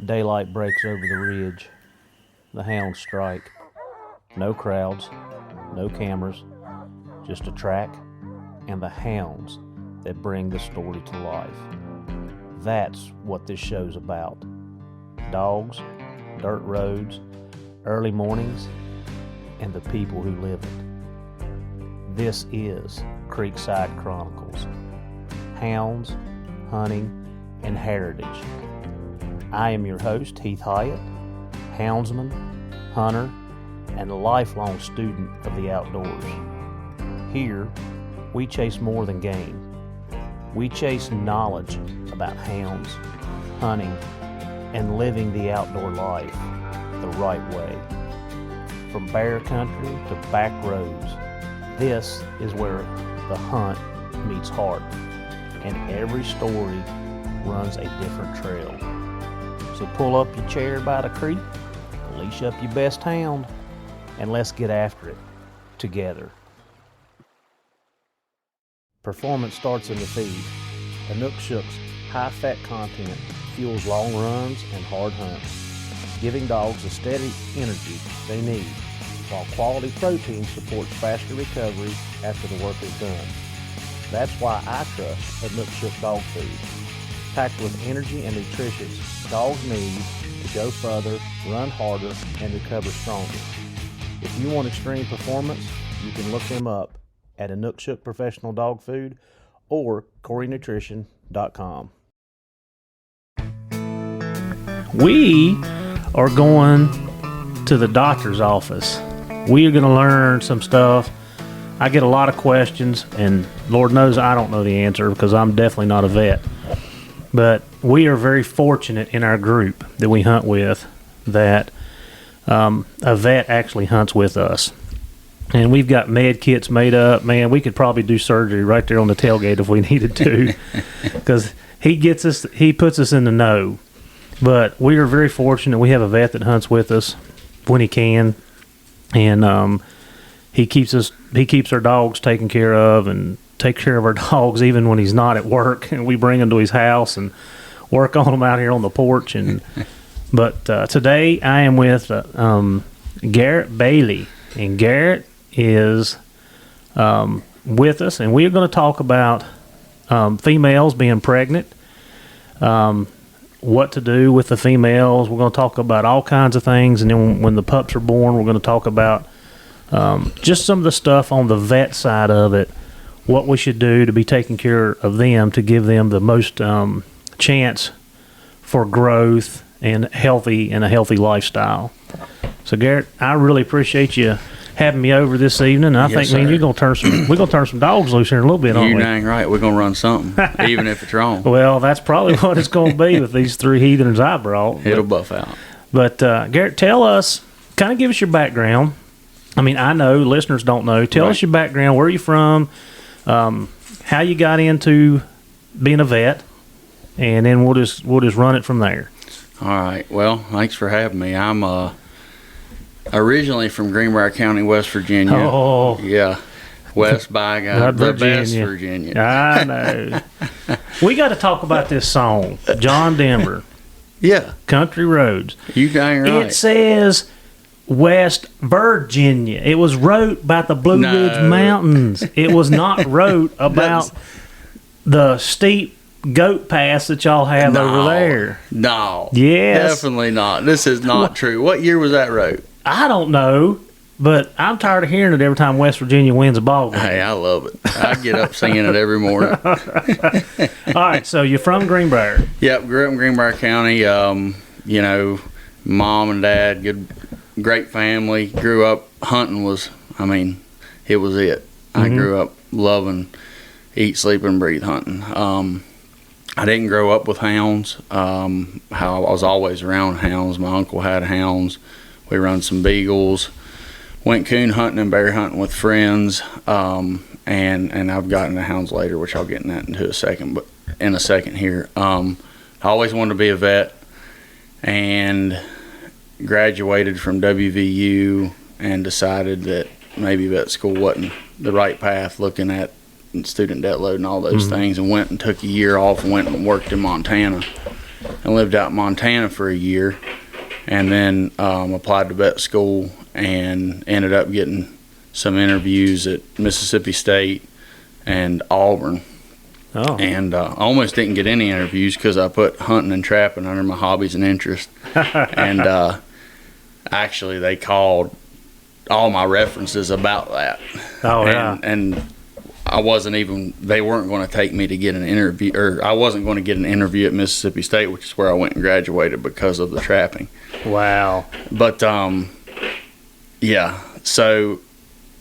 Daylight breaks over the ridge. The hounds strike. No crowds, no cameras, just a track and the hounds that bring the story to life. That's what this show's about. Dogs, dirt roads, early mornings, and the people who live it. This is Creekside Chronicles. Hounds, hunting, and heritage. I am your host, Heath Hyatt, houndsman, hunter, and a lifelong student of the outdoors. Here, we chase more than game. We chase knowledge about hounds, hunting, and living the outdoor life the right way. From bear country to back roads, this is where the hunt meets heart, and every story runs a different trail. So pull up your chair by the creek, leash up your best hound, and let's get after it together. Performance starts in the feed. Inukshuk's high-fat content fuels long runs and hard hunts, giving dogs the steady energy they need, while quality protein supports faster recovery after the work is done. That's why I trust Inukshuk dog food. Packed with energy and nutrition dogs need to go further, run harder, and recover stronger. If you want extreme performance, you can look them up at Inukshuk Professional Dog Food or CoreyNutrition.com. We are going to the doctor's office. We are going to learn some stuff. I get a lot of questions, and Lord knows I don't know the answer because I'm definitely not a vet. But we are very fortunate in our group that we hunt with that a vet actually hunts with us. And we've got med kits made up. Man, we could probably do surgery right there on the tailgate if we needed to, because he puts us in the know. But we are very fortunate. We have a vet that hunts with us when he can, and he keeps our dogs taken care of and take care of our dogs even when he's not at work. And we bring them to his house and work on them out here on the porch. But today I am with Garrett Bailey, and Garrett is with us, and we are going to talk about females being pregnant, what to do with the females. We're going to talk about all kinds of things, and then when the pups are born, we're going to talk about just some of the stuff on the vet side of it, what we should do to be taking care of them to give them the most chance for growth and a healthy lifestyle. So Garrett, I really appreciate you having me over this evening. I think, man, we're gonna turn some dogs loose here in a little bit, aren't we? You're dang right. We're gonna run something, even if it's wrong. Well, that's probably what it's gonna be with these three heathens I brought. It'll buff out. But Garrett, tell us, kind of give us your background. I mean, I know listeners don't know. Tell us your background. Where are you from? How you got into being a vet, and then we'll just run it from there. All right. Well, thanks for having me. I'm originally from Greenbrier County, West Virginia. Oh, yeah, West by the best Virginia. I know. We got to talk about this song, John Denver. Yeah, Country Roads. You dang right. It says West Virginia. It was wrote about the Blue Ridge Mountains. It was not wrote about the steep goat pass that y'all have over there. No. Yes. Definitely not. This is not true. What year was that wrote? I don't know, but I'm tired of hearing it every time West Virginia wins a ball game. Hey, I love it. I get up singing it every morning. All right, so you're from Greenbrier. Yep, grew up in Greenbrier County. Mom and dad, great family. Grew up hunting it was it. I grew up loving, eat, sleep, and breathe hunting. I didn't grow up with hounds. I was always around hounds. My uncle had hounds. We run some beagles. Went coon hunting and bear hunting with friends. And I've gotten the hounds later, which I'll get in that in a second here. I always wanted to be a vet, and graduated from WVU and decided that maybe vet school wasn't the right path, looking at student debt load and all those things, and went and took a year off and went and worked in Montana and lived out in Montana for a year, and then applied to vet school and ended up getting some interviews at Mississippi State and Auburn. Oh. And I almost didn't get any interviews because I put hunting and trapping under my hobbies and interests. And actually, they called all my references about that. Oh, yeah. And I wasn't even, they weren't going to take me to get an interview, or I wasn't going to get an interview at Mississippi State, which is where I went and graduated because of the trapping. Wow. But, yeah, so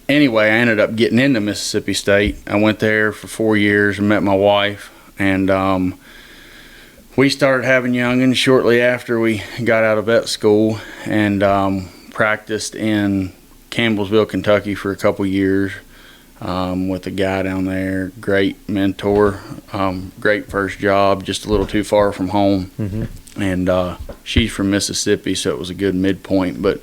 anyway, I ended up getting into Mississippi State. I went there for 4 years and met my wife, and we started having youngins shortly after we got out of vet school, and practiced in Campbellsville, Kentucky for a couple years with a guy down there. Great mentor, great first job, just a little too far from home. Mm-hmm. And she's from Mississippi, so it was a good midpoint, but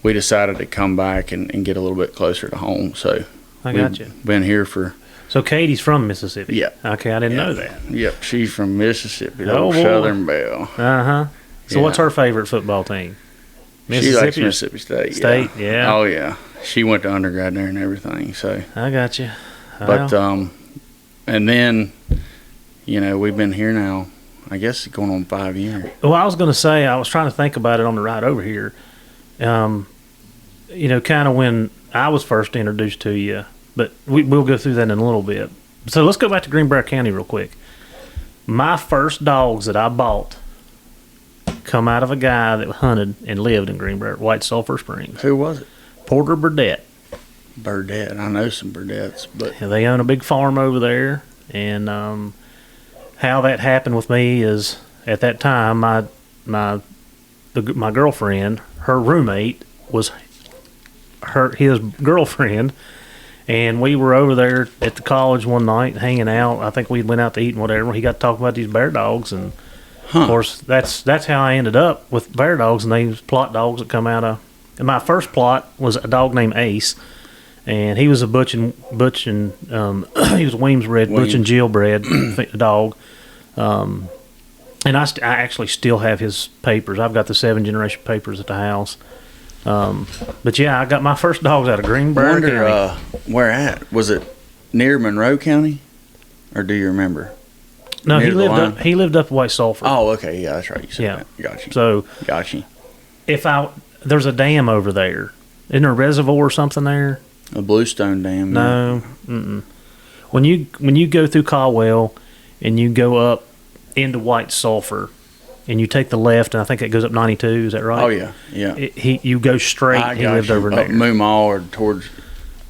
we decided to come back and get a little bit closer to home. So I got you. Been here for. So Katie's from Mississippi. Yeah. Okay, I didn't know that. Yep, she's from Mississippi. Oh, Old boy. Southern Belle. Uh-huh. So Yeah. what's her favorite football team? She likes Mississippi State. State, yeah. Oh yeah, she went to undergrad there and everything. So. I got you. But and then, we've been here now. I guess it's going on 5 years. Well, I was going to say, I was trying to think about it on the ride over here. Kind of when I was first introduced to you, but we'll go through that in a little bit. So let's go back to Greenbrier County real quick. My first dogs that I bought come out of a guy that hunted and lived in Greenbrier, White Sulphur Springs. Who was it? Porter Burdett. Burdett. I know some Burdett's, but They own a big farm over there, and how that happened with me is at that time my girlfriend, her roommate was his girlfriend, and we were over there at the college one night hanging out. I think we went out to eat and whatever. He got to talking about these bear dogs, and of course that's how I ended up with bear dogs, and they was plot dogs that come out of. And my first plot was a dog named Ace, and he was a Butch and he was a Weems bred, Butch and Jill bred dog. And I actually still have his papers. I've got the 7th generation papers at the house. But yeah, I got my first dogs out of Greenbrier County. Where at? Was it near Monroe County, or do you remember? No, near he lived up White Sulphur. Oh, okay, yeah, that's right. You said Yeah. that. Got you. So got you. There's a dam over there. Isn't there a reservoir or something there? A Bluestone Dam. No. Mm-mm. When you go through Caldwell and you go up into White Sulphur and you take the left, and I think it goes up 92. Is that right? Oh yeah, yeah. You go straight. He lived over there. Moomaw or towards.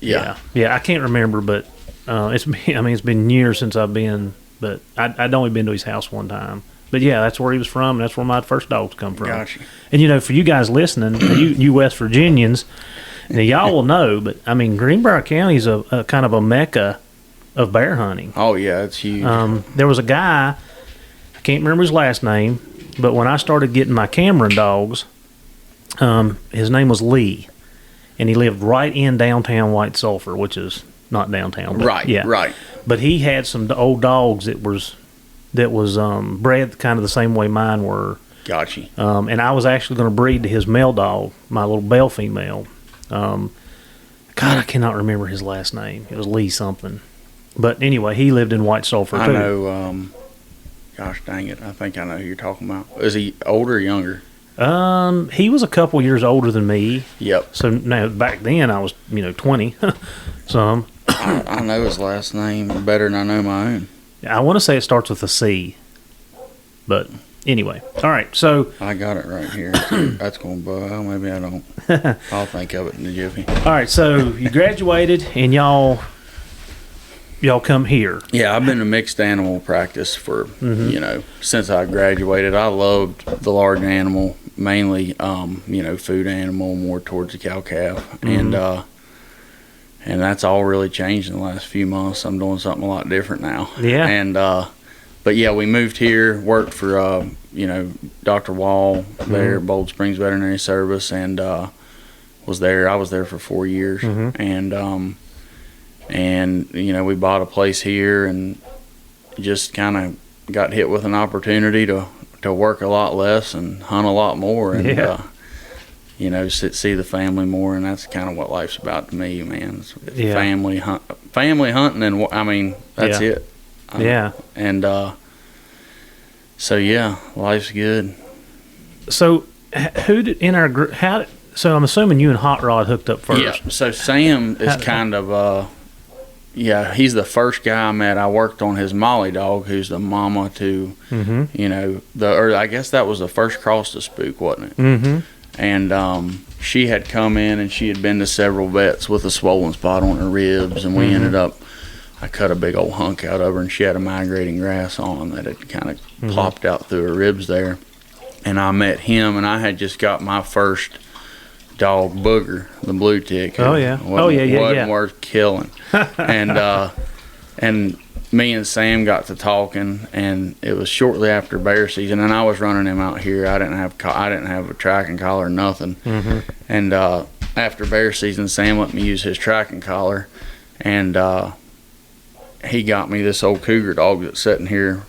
Yeah. I can't remember, but it's been years since I've been. But I'd only been to his house one time. But yeah, that's where he was from, and that's where my first dogs come from. Gotcha. And for you guys listening, you West Virginians, y'all will know. But I mean, Greenbrier County is a kind of a mecca of bear hunting. Oh yeah, it's huge. There was a guy, I can't remember his last name, but when I started getting my Cameron dogs, his name was Lee, and he lived right in downtown White Sulphur, which is not downtown. But right. Yeah. Right. But he had some old dogs that was bred kind of the same way mine were. Gotcha. And I was actually going to breed to his male dog, my little Bell female. God, I cannot remember his last name. It was Lee something. But anyway, he lived in White Sulphur too. I know. Gosh dang it! I think I know who you're talking about. Is he older or younger? He was a couple years older than me. Yep. So now back then I was 20. Some. I know his last name better than I know my own. I want to say it starts with a C. But anyway, all right. So I got it right here. That's going to well, maybe I don't. I'll think of it in a jiffy. All right. So you graduated and y'all come here. Yeah, I've been to mixed animal practice for since I graduated. I loved the large animal, mainly food animal, more towards the cow calf, and that's all really changed in the last few months. I'm doing something a lot different now. Yeah. And but yeah, we moved here, worked for Dr. Wall there at Bold Springs Veterinary Service, and I was there for 4 years, and we bought a place here and just kind of got hit with an opportunity to to work a lot less and hunt a lot more, and see the family more, and that's kind of what life's about to me, man. It's family hunting, and I mean that's it. And so life's good. So who did in our group? So I'm assuming you and Hot Rod hooked up first. Yeah. So Sam is kind of he's the first guy I met. I worked on his Molly dog, who's the mama to I guess that was the first cross to Spook, wasn't it? Mm-hmm. And she had come in and she had been to several vets with a swollen spot on her ribs, and we ended up, I cut a big old hunk out of her, and she had a migrating grass on that had kind of plopped out through her ribs there. And I met him, and I had just got my first dog, Booger, the blue tick. Wasn't worth killing. And me and Sam got to talking, and it was shortly after bear season, and I was running him out here. I didn't have a tracking collar or nothing. And after bear season, Sam let me use his tracking collar, and he got me this old cougar dog that's sitting here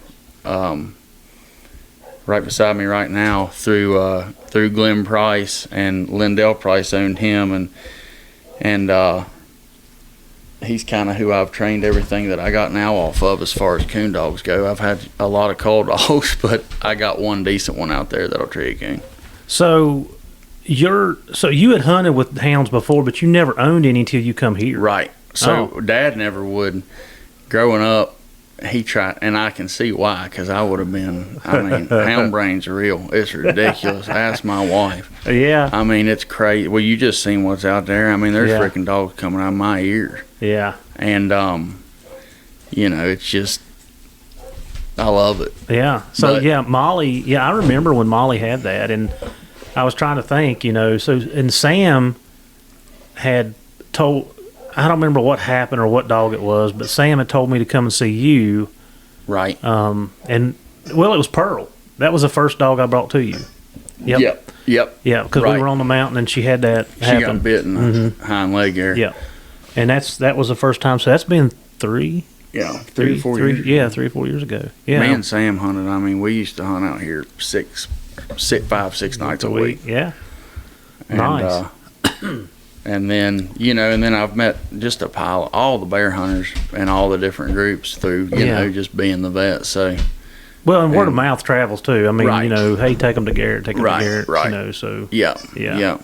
right beside me right now through Glenn Price, and Lindell Price owned him, and he's kind of who I've trained everything that I got now off of as far as coon dogs go. I've had a lot of call dogs, but I got one decent one out there that'll treat a coon. So you had hunted with hounds before, but you never owned any until you come here. Right. So Dad never would. Growing up, he tried, and I can see why, because I would have been, hound brain's real. It's ridiculous. Ask my wife. Yeah. I mean, it's crazy. Well, you just seen what's out there. I mean, there's freaking dogs coming out of my ears. Yeah. And, it's just, I love it. Yeah. So, Molly, I remember when Molly had that, and I was trying to think, and Sam had told, I don't remember what happened or what dog it was, but Sam had told me to come and see you. Right. It was Pearl. That was the first dog I brought to you. Yep. Yeah, because we were on the mountain and she had that happen. She got bit in the hind leg there. Yeah. And that was the first time. So that's been 3 or 4 years. Yeah, 3 or 4 years ago. Yeah. Me and Sam hunted. I mean, we used to hunt out here 5, 6 nights a week. Yeah. And, nice. And then, and then I've met just a pile of all the bear hunters and all the different groups through, just being the vet. So, well, and word of mouth travels too. I mean, hey, take them to Garrett, to Garrett, so. Yeah.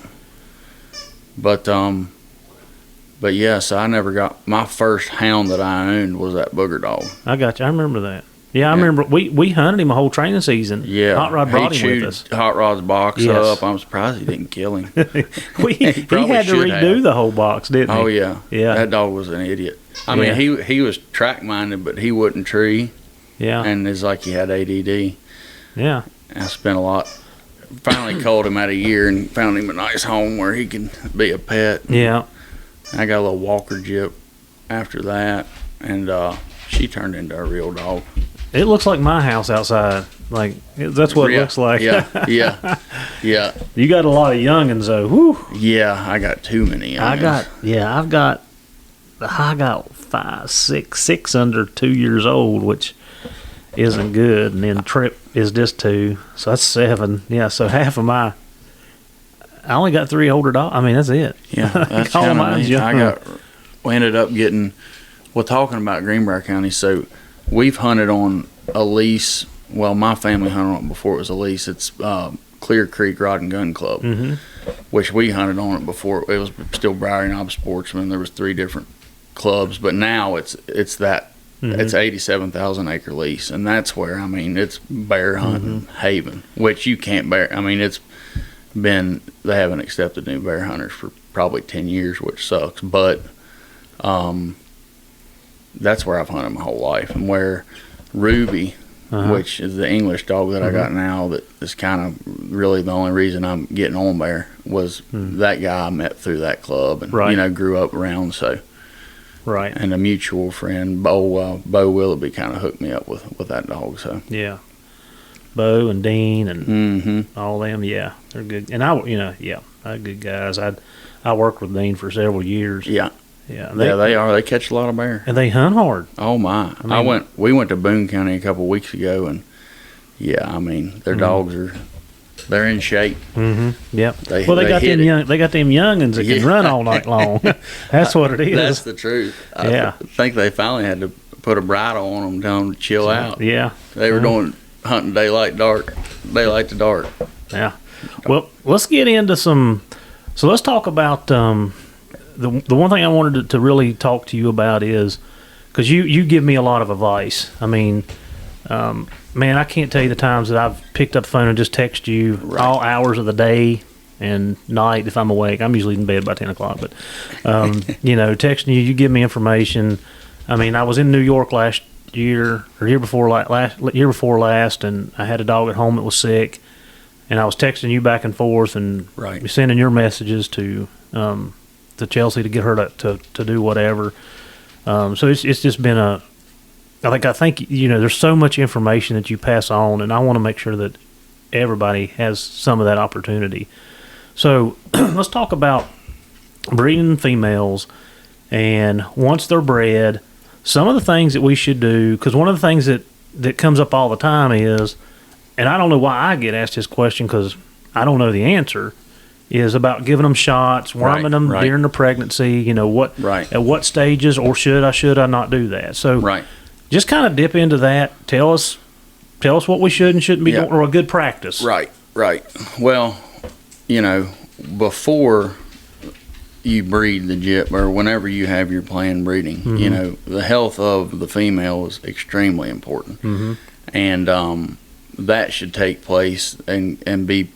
But yeah, so I never got, my first hound that I owned was that Booger dog. I got you. I remember that. Yeah, I remember we hunted him a whole training season. Yeah. Hot Rod brought him with us. Hot Rod's box up. I'm surprised he didn't kill him. he had to redo the whole box, didn't he? Oh, yeah. Yeah. That dog was an idiot. I mean, he was track-minded, but he wouldn't tree. Yeah. And it's like he had ADD. Yeah. I spent a lot. Finally culled him out a year and found him a nice home where he can be a pet. Yeah. I got a little walker jip after that, and she turned into a real dog. It looks like my house outside. Like, that's what it looks like. Yeah. You got a lot of youngins, though. Whew. Yeah, I got too many youngins. I got 5, 6 under 2 years old, which isn't good. And then Trip is just 2, so that's 7. Yeah, so half of I only got 3 older dogs. I mean, that's it. Yeah, that's all mine's young. We ended up getting, talking about Greenbrier County, so we've hunted on a lease. Well, my family hunted on it before it was a lease. It's Clear Creek Rod and Gun Club, which we hunted on it before. It was still Briar Knob Sportsman. There was 3 different clubs, but now it's that. It's 87,000 acre lease, and that's where, it's bear hunting haven, which you can't bear. I mean, they haven't accepted new bear hunters for probably 10 years, which sucks, but that's where I've hunted my whole life. And where Ruby, which is the English dog that I got now, that is kind of really the only reason I'm getting on bear, was that guy I met through that club and grew up around. So and a mutual friend, Bo Willoughby, kind of hooked me up with that dog. So Bo and Dean and all them, they're good. And they're good guys. I worked with Dean for several years. They are. They catch a lot of bear, and they hunt hard. Oh my! We went to Boone County a couple of weeks ago, and yeah, I mean, their dogs they're in shape. Yep. They got hit them they got them youngins that can run all night long. That's what it is. That's the truth. I think they finally had to put a bridle on them, tell them to chill out. Yeah. They were doing hunting daylight to dark. Yeah. Well, let's get into some. So let's talk about the one thing I wanted to really talk to you about is because you give me a lot of advice. I mean, man, I can't tell you the times that I've picked up the phone and just texted you all hours of the day and night if I'm awake. I'm usually in bed by 10 o'clock, but texting you give me information. I mean, I was in New York last year or year before last, and I had a dog at home that was sick, and I was texting you back and forth and sending your messages to Chelsea to get her to do whatever. So it's just been I think there's so much information that you pass on, and I want to make sure that everybody has some of that opportunity. So let's talk about breeding females, and once they're bred, some of the things that we should do, because one of the things that comes up all the time is, and I don't know why I get asked this question because I don't know the answer, is about giving them shots, worming them during the pregnancy, at what stages, or should I not do that? So just kind of dip into that. Tell us what we should and shouldn't be doing, or a good practice. Right. Well, before you breed the gyp, or whenever you have your planned breeding, the health of the female is extremely important. And that should take place and be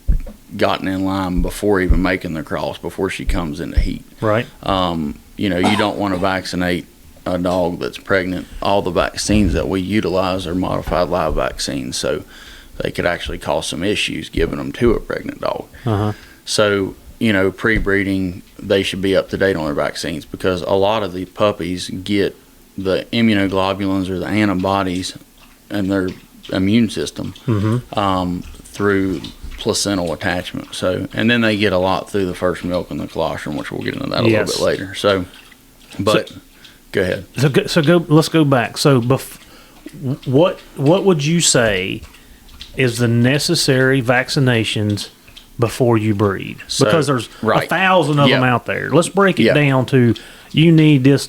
gotten in line before even making the cross, before she comes into heat. Right. You don't want to vaccinate a dog that's pregnant. All the vaccines that we utilize are modified live vaccines, so they could actually cause some issues giving them to a pregnant dog. So, pre-breeding, they should be up to date on their vaccines, because a lot of the puppies get the immunoglobulins or the antibodies in their immune system through placental attachment. So, and then they get a lot through the first milk and the colostrum, which we'll get into that a little bit later. So, go ahead. Let's go back. So, what would you say is the necessary vaccinations before you breed? Because there's 1,000 of them out there. Let's break it down to, you need these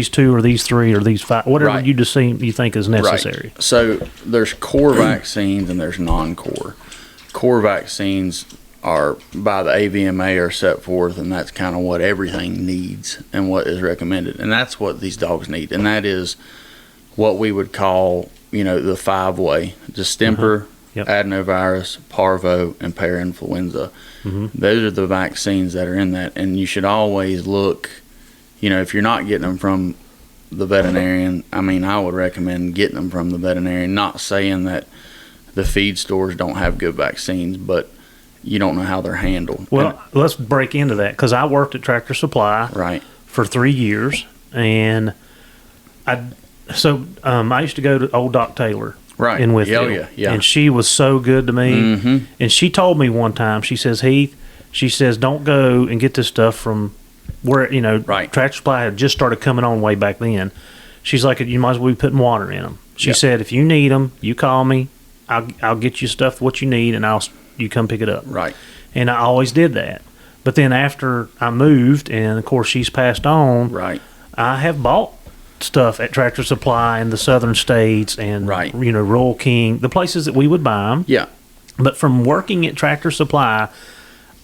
2 or these 3 or these 5, whatever you think is necessary. So there's core vaccines and there's non-core. Core vaccines are by the AVMA are set forth, and that's kind of what everything needs and what is recommended, and that's what these dogs need, and that is what we would call the 5-way: distemper, adenovirus, parvo, and parainfluenza. Those are the vaccines that are in that, and you should always look, if you're not getting them from the veterinarian, I would recommend getting them from the veterinarian. Not saying that the feed stores don't have good vaccines, but you don't know how they're handled. Well, let's break into that, because I worked at Tractor Supply for 3 years, and I used to go to old Doc Taylor in Whitfield, and she was so good to me. And she told me one time, she says, Heath, don't go and get this stuff from where, Tractor Supply had just started coming on way back then. She's like, you might as well be putting water in them. She said, if you need them, you call me, I'll get you stuff, what you need, and you come pick it up. And I always did that. But then after I moved, and of course she's passed on, I have bought stuff at Tractor Supply in the southern states and Rural King, the places that we would buy them. But from working at Tractor Supply,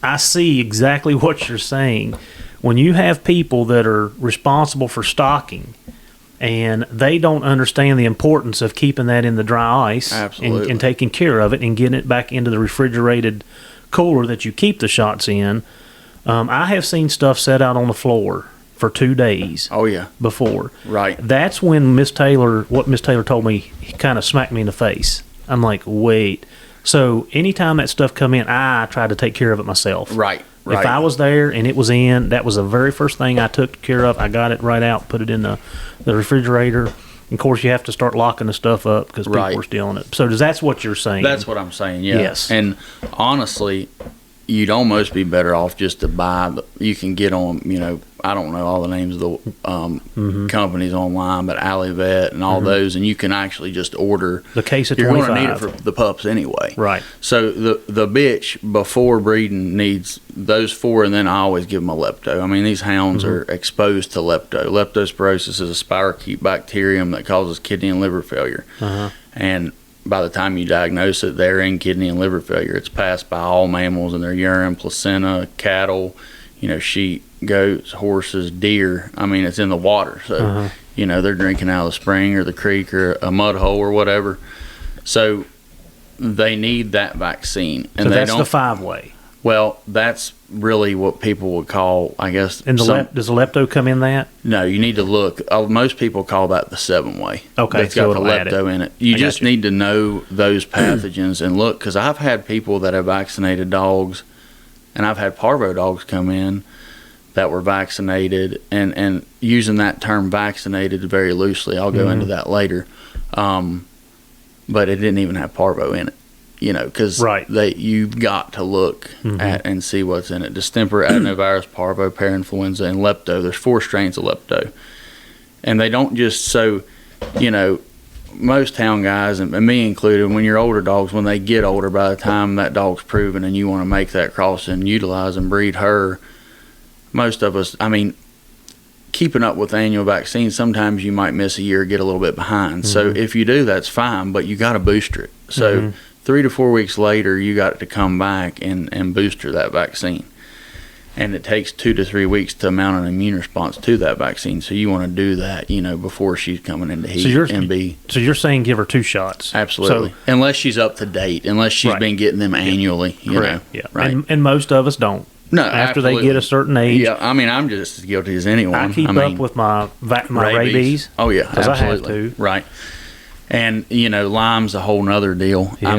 I see exactly what you're saying. When you have people that are responsible for stocking, and they don't understand the importance of keeping that in the dry ice and taking care of it and getting it back into the refrigerated cooler that you keep the shots in. I have seen stuff set out on the floor for 2 days. Before. That's when what Miss Taylor told me, kind of smacked me in the face. I'm like, wait. So anytime that stuff come in, I try to take care of it myself. If I was there and it was in, that was the very first thing I took care of. I got it right out, put it in the refrigerator. Of course, you have to start locking the stuff up because people are stealing it. So that's what you're saying? That's what I'm saying, yeah. Yes. And honestly, you'd almost be better off just to buy. You can get on, I don't know all the names of the companies online, but Alley Vet and all those, and you can actually just order the case of 25. You're going to need it for the pups anyway. Right. So the bitch before breeding needs those 4, and then I always give them a lepto. I mean, these hounds are exposed to lepto. Leptospirosis is a spirochete bacterium that causes kidney and liver failure. And by the time you diagnose it, they're in kidney and liver failure. It's passed by all mammals in their urine, placenta, cattle, sheep, goats, horses, deer. I mean, it's in the water. So, they're drinking out of the spring or the creek or a mud hole or whatever. So they need that vaccine. And so that's the 5-way. Well, that's really what people would call, I guess. And does the lepto come in that? No, you need to look. Most people call that the 7-way. Okay, it's got the lepto in it. You just need to know those pathogens and look, because I've had people that have vaccinated dogs, and I've had parvo dogs come in that were vaccinated, and using that term vaccinated very loosely. I'll go into that later. But it didn't even have parvo in it. Because you've got to look at and see what's in it. Distemper, adenovirus, parvo, parainfluenza, and lepto. There's 4 strains of lepto. And they don't just, most hound guys, and me included, when you're older dogs, when they get older, by the time that dog's proven and you want to make that cross and utilize and breed her, most of us, keeping up with annual vaccines, sometimes you might miss a year, get a little bit behind. So if you do, that's fine, but you got to booster it. So 3 to 4 weeks later, you got to come back and booster that vaccine. And it takes 2 to 3 weeks to mount an immune response to that vaccine. So you want to do that, before she's coming into heat So you're saying give her 2 shots? Absolutely. So, unless she's up to date, unless she's been getting them annually, Yeah. Right. And most of us don't. No, after they get a certain age. Yeah, I'm just as guilty as anyone. I keep up with my rabies. Oh, yeah, because I have to. Right. And, Lyme's a whole nother deal. Yeah.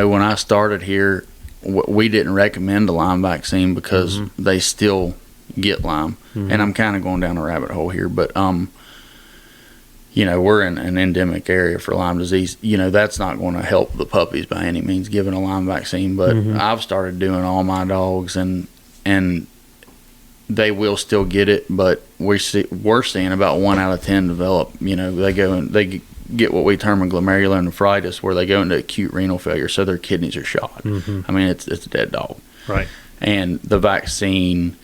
When I started here, we didn't recommend a Lyme vaccine because they still get Lyme. And I'm kind of going down a rabbit hole here, but, we're in an endemic area for Lyme disease. That's not going to help the puppies by any means, giving a Lyme vaccine. But I've started doing all my dogs, and they will still get it, but we're seeing about 1 out of 10 develop. They go and they get what we term a glomerular nephritis, where they go into acute renal failure, so their kidneys are shot. It's a dead dog. Right. And the vaccine,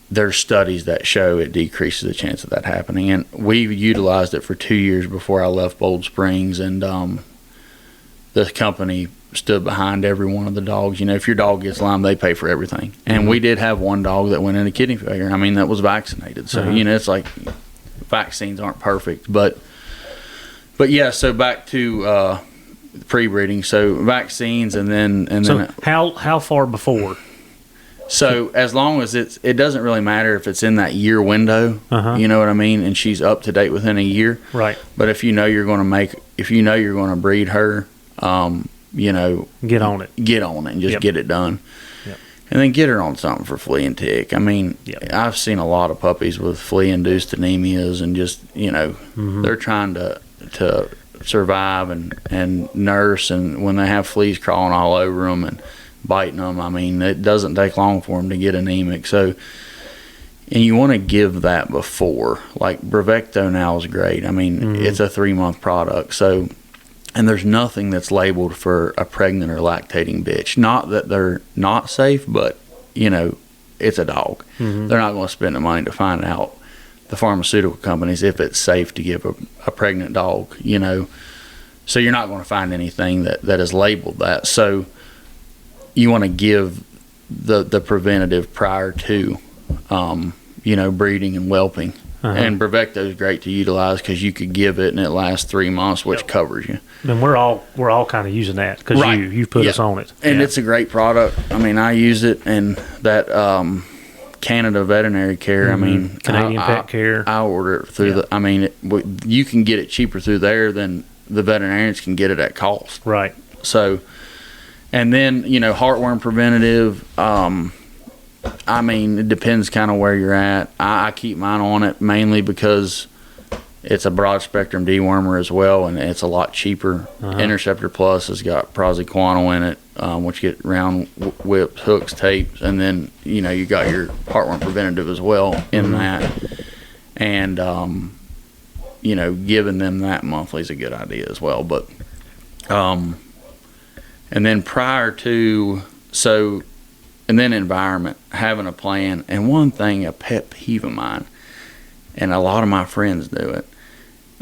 there's studies that show it decreases the chance of that happening. And we utilized it for 2 years before I left Bold Springs, and the company stood behind every one of the dogs. If your dog gets Lyme, they pay for everything. And we did have one dog that went into kidney failure. That was vaccinated. So, it's like vaccines aren't perfect, but yeah, so back to pre-breeding. So vaccines, and then how far before? So as long as it doesn't really matter if it's in that year window, you know what I mean, and she's up to date within a year. Right. But if you're going to breed her, get on it and just get it done. Yep. And then get her on something for flea and tick. I've seen a lot of puppies with flea-induced anemias, and just they're trying to survive and nurse, and when they have fleas crawling all over them and biting them, it doesn't take long for them to get anemic. So, and you want to give that before. Like Bravecto now is great. It's a 3-month product. So, and there's nothing that's labeled for a pregnant or lactating bitch. Not that they're not safe, but it's a dog. They're not going to spend the money to find out, the pharmaceutical companies, if it's safe to give a pregnant dog, so you're not going to find anything that is labeled that. So you want to give the preventative prior to breeding and whelping. And Bravecto is great to utilize because you could give it and it lasts 3 months, which covers you. And we're all kind of using that because you put us on it. And it's a great product. I use it, and that Canada Veterinary Care. Canadian Pet Care. I order it through you can get it cheaper through there than the veterinarians can get it at cost. Right. So, and then heartworm preventative. It depends kind of where you're at. I keep mine on it mainly because It's a broad spectrum dewormer as well, and it's a lot cheaper. Interceptor Plus has got praziquantel in it, which you get round whips, hooks, tapes, and then you got your heartworm preventative as well in that. And giving them that monthly is a good idea as well. But and then and then environment, having a plan. And one thing, a pet peeve of mine, and a lot of my friends do it,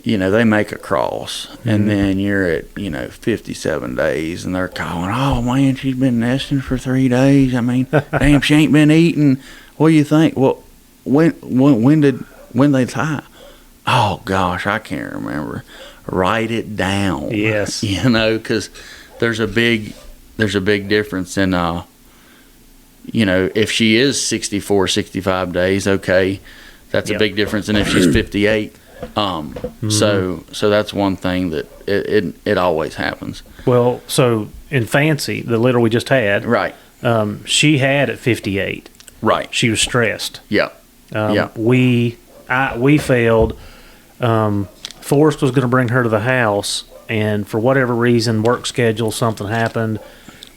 they make a cross, and then you're at 57 days, and they're calling, oh man, she's been nesting for 3 days. I mean, damn, she ain't been eating. What do you think? Well, when they tie? Oh gosh, I can't remember. Write it down. Yes. Because there's a big difference in if she is 64, 65 days, okay, that's a big difference. And if she's 58, so that's one thing that it always happens. Well, so in Fancy, the litter we just had, right? She had at 58. Right. She was stressed. Yeah. We failed. Forrest was going to bring her to the house, and for whatever reason, work schedule, something happened.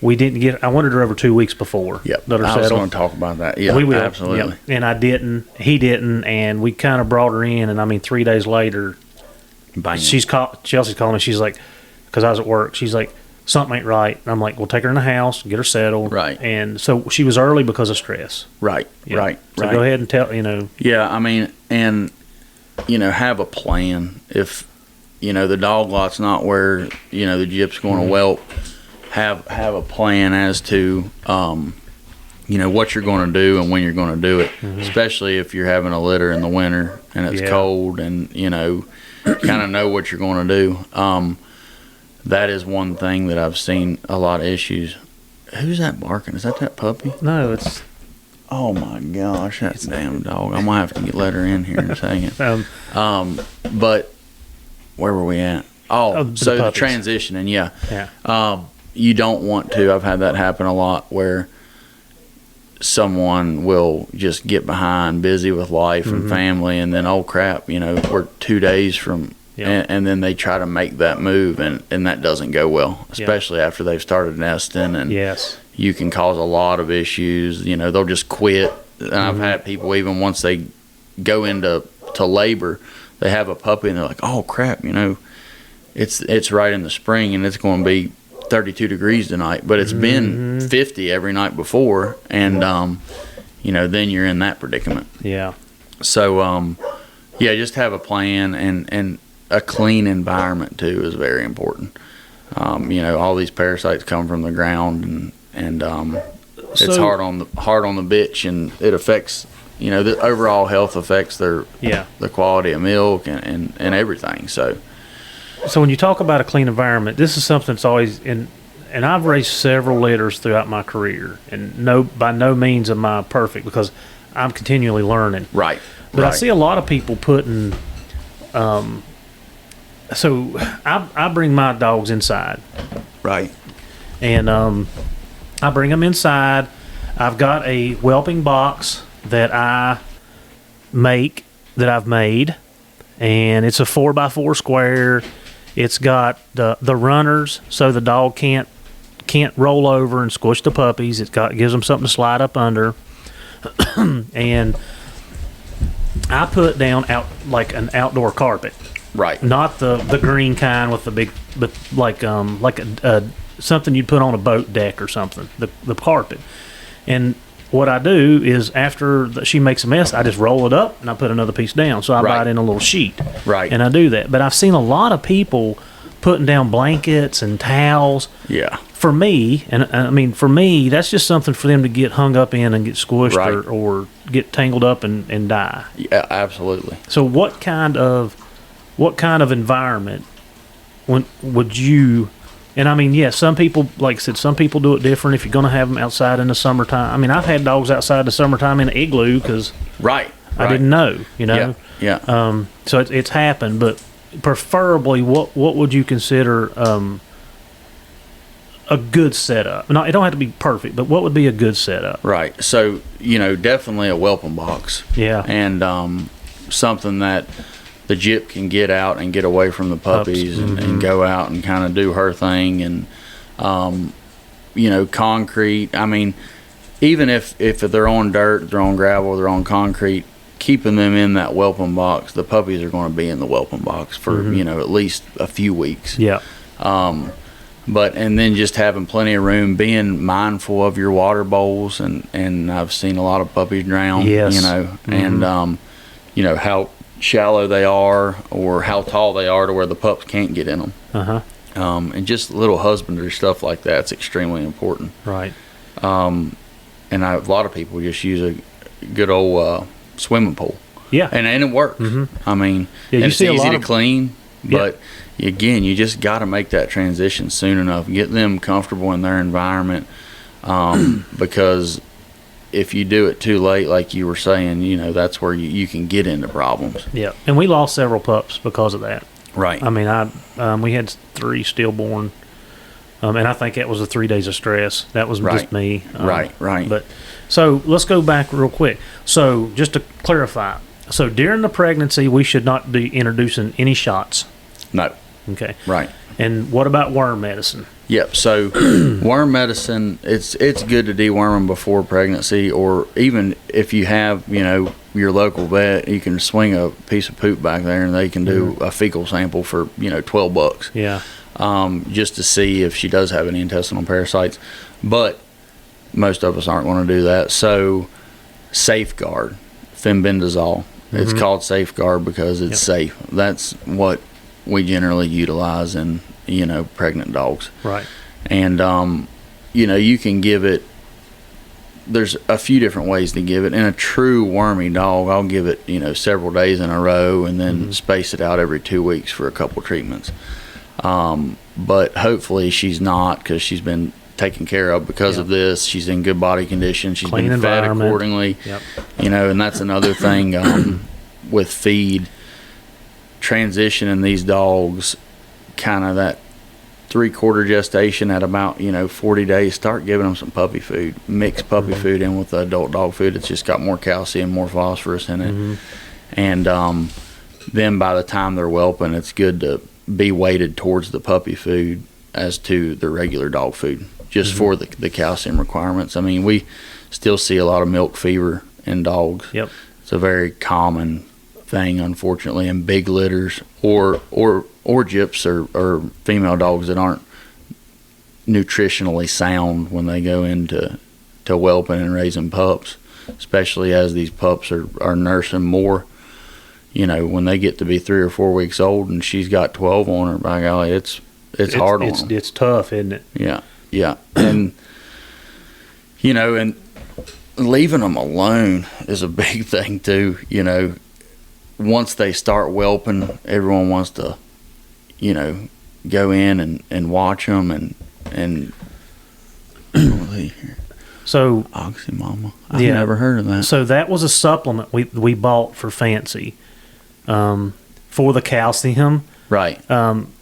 We didn't get. I wanted her over 2 weeks before. Yep. Let her I settle. was going to talk about that. Yeah, we will. Absolutely. Yep. And I didn't. He didn't. And we kind of brought her in. And 3 days later, bang. Chelsea's calling me. She's like, because I was at work. She's like, something ain't right. And I'm like, we'll take her in the house, get her settled. Right. And so she was early because of stress. Right. Yeah. Right. So go ahead and tell. Yeah. And have a plan. If the dog lot's not where the gyp's going to whelp. Have a plan as to what you're going to do and when you're going to do it, especially if you're having a litter in the winter and it's cold, and kind of know what you're going to do. That is one thing that I've seen a lot of issues. Who's that barking? Is that puppy? No, it's. Oh my gosh, that damn dog! I'm gonna have to let her in here in a second. But where were we at? So the transitioning, yeah. You don't want to. I've had that happen a lot, where someone will just get behind, busy with life and family, and then, oh crap, we're 2 days from, and then they try to make that move, and that doesn't go well, especially after they've started nesting, and you can cause a lot of issues. They'll just quit. And I've had people, even once they go into labor, they have a puppy, and they're like, oh crap, it's right in the spring, and it's going to be 32 degrees tonight, but it's been 50 every night before, and then you're in that predicament. So just have a plan, and a clean environment too is very important. All these parasites come from the ground, and it's hard on the bitch, and it affects the overall health affects the quality of milk and everything. So when you talk about a clean environment, this is something that's always and I've raised several litters throughout my career, and by no means am I perfect, because I'm continually learning. Right. But I see a lot of people putting. So I bring my dogs inside. Right. And I bring them inside. I've got a whelping box that I've made, and it's a 4x4 square. It's got the runners, so the dog can't roll over and squish the puppies. Gives them something to slide up under, and I put down like an outdoor carpet, right? Not the green kind with the big, but like something you'd put on a boat deck or something. The carpet, and what I do is after she makes a mess, I just roll it up and I put another piece down. So I buy it in a little sheet. Right. And I do that. But I've seen a lot of people putting down blankets and towels. Yeah. For me, for me, that's just something for them to get hung up in and get squished or get tangled up and die. Yeah, absolutely. So what kind of environment would you... And some people, like I said, some people do it different. If you're going to have them outside in the summertime, I've had dogs outside in the summertime in an igloo because I didn't know, Yeah. So it's happened, but preferably, what would you consider a good setup? No, it don't have to be perfect, but what would be a good setup? Right. So definitely a whelping box. Yeah. And something that the gyp can get out and get away from the puppies and go out and kind of do her thing. And concrete, I mean, even if they're on dirt, they're on gravel, they're on concrete, keeping them in that whelping box, the puppies are going to be in the whelping box for at least a few weeks. Yeah. And then just having plenty of room, being mindful of your water bowls, and I've seen a lot of puppies drown. Yes. And how shallow they are or how tall they are to where the pups can't get in them. And just little husbandry stuff like that's extremely important. Right. And a lot of people just use a good old swimming pool. Yeah. And it works. I mean, it's easy to clean, but again, you just got to make that transition soon enough. Get them comfortable in their environment, because if you do it too late, like you were saying, that's where you can get into problems. Yeah. And we lost several pups because of that. Right. I mean, we had 3 stillborn, and I think that was the 3 days of stress. That was just me. Right. But so let's go back real quick. So just to clarify, so during the pregnancy, we should not be introducing any shots. No. Okay. Right. And what about worm medicine? Yep. So worm medicine, it's good to deworm them before pregnancy, or even if you have, your local vet, you can swing a piece of poop back there and they can do a fecal sample for, $12. Yeah. Just to see if she does have any intestinal parasites. But most of us aren't going to do that. So Safeguard, fenbendazole. It's called Safeguard because it's safe. That's what we generally utilize in pregnant dogs. Right. And you can give it, there's a few different ways to give it. In a true wormy dog, I'll give it several days in a row and then space it out every 2 weeks for a couple treatments. But hopefully she's not, because she's been taken care of because of this. She's in good body condition. She's Clean been fed accordingly. Yep. And that's another thing with feed, transitioning these dogs, kind of that 3/4 gestation at about 40 days, start giving them some puppy food. Mix puppy food in with the adult dog food. It's just got more calcium, more phosphorus in it. And then by the time they're whelping, it's good to be weighted towards the puppy food as to the regular dog food, just for the calcium requirements. I mean, we still see a lot of milk fever in dogs. Yep. It's a very common thing, unfortunately, in big litters or gyps or female dogs that aren't nutritionally sound when they go into whelping and raising pups, especially as these pups are nursing more. When they get to be 3 or 4 weeks old and she's got 12 on her, by golly, it's hard on them. It's tough, isn't it? Yeah. And and leaving them alone is a big thing too. Once they start whelping, everyone wants to go in and watch them and so Oxymama. I've never heard of that. So that was a supplement we bought for Fancy, for the calcium. Right.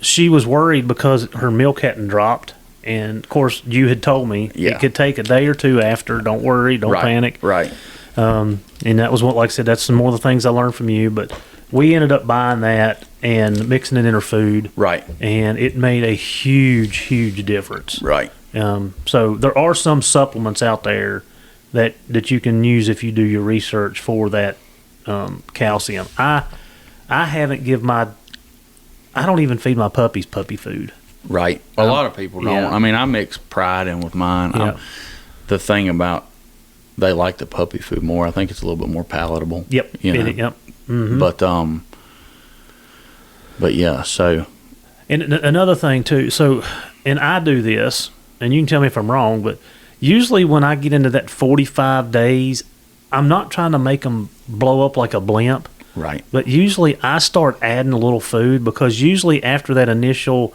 She was worried because her milk hadn't dropped, and of course you had told me it could take a day or two after. Don't worry, don't panic. Right. And that was what, like I said, that's some more of the things I learned from you. But we ended up buying that and mixing it in her food. Right. And it made a huge difference. Right. So there are some supplements out there that you can use if you do your research for that calcium. I haven't I don't even feed my puppies puppy food. Right. A lot of people don't. Yeah. I mean, I mix Pride in with mine. Yeah. The thing about they like the puppy food more. I think it's a little bit more palatable. Yep. Yep. Mm-hmm. But yeah. So. And another thing too. So, and I do this, and you can tell me if I'm wrong, but usually when I get into that 45 days, I'm not trying to make them blow up like a blimp. Right. But usually I start adding a little food, because usually after that initial,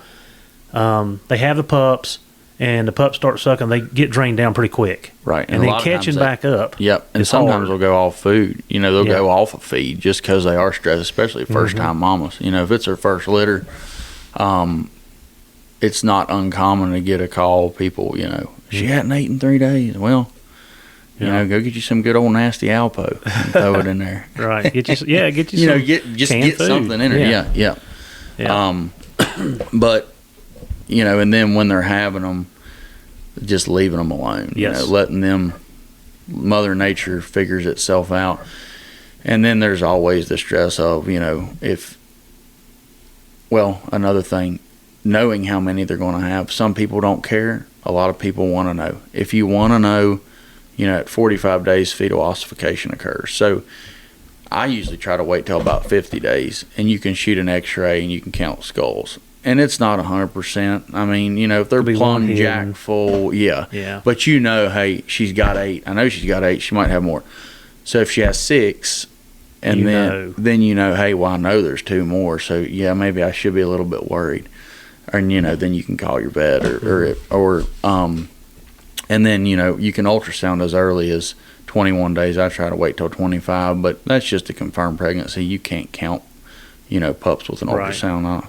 they have the pups, and the pups start sucking, they get drained down pretty quick. Right. And then catching back up. Yep. And sometimes they'll go off food. They'll go off of feed just because they are stressed, especially first-time mamas. If it's their first litter, it's not uncommon to get a call. People, she hadn't eaten 3 days. Well, You know, go get you some good old nasty Alpo and throw it in there. Right. Get you You know, some get food. something in there. Yeah. But, you know, and then when they're having them, just leaving them alone. Yes. You know, letting them, Mother Nature figures itself out. And then there's always the stress of, you know, another thing, knowing how many they're going to have. Some people don't care. A lot of people want to know. If you want to know, you know, at 45 days, fetal ossification occurs. So I usually try to wait till about 50 days, and you can shoot an x-ray and you can count skulls. And it's not 100%. I mean, you know, if they're plumb jack full, yeah. But you know, hey, she's got 8. I know she's got 8. She might have more. So if she has 6, and then you know, hey, well, I know there's 2 more. So yeah, maybe I should be a little bit worried. And you know, then you can call your vet or and then, you know, you can ultrasound as early as 21 days. I try to wait till 25, but that's just a confirmed pregnancy. You can't count, you know, pups with an ultrasound.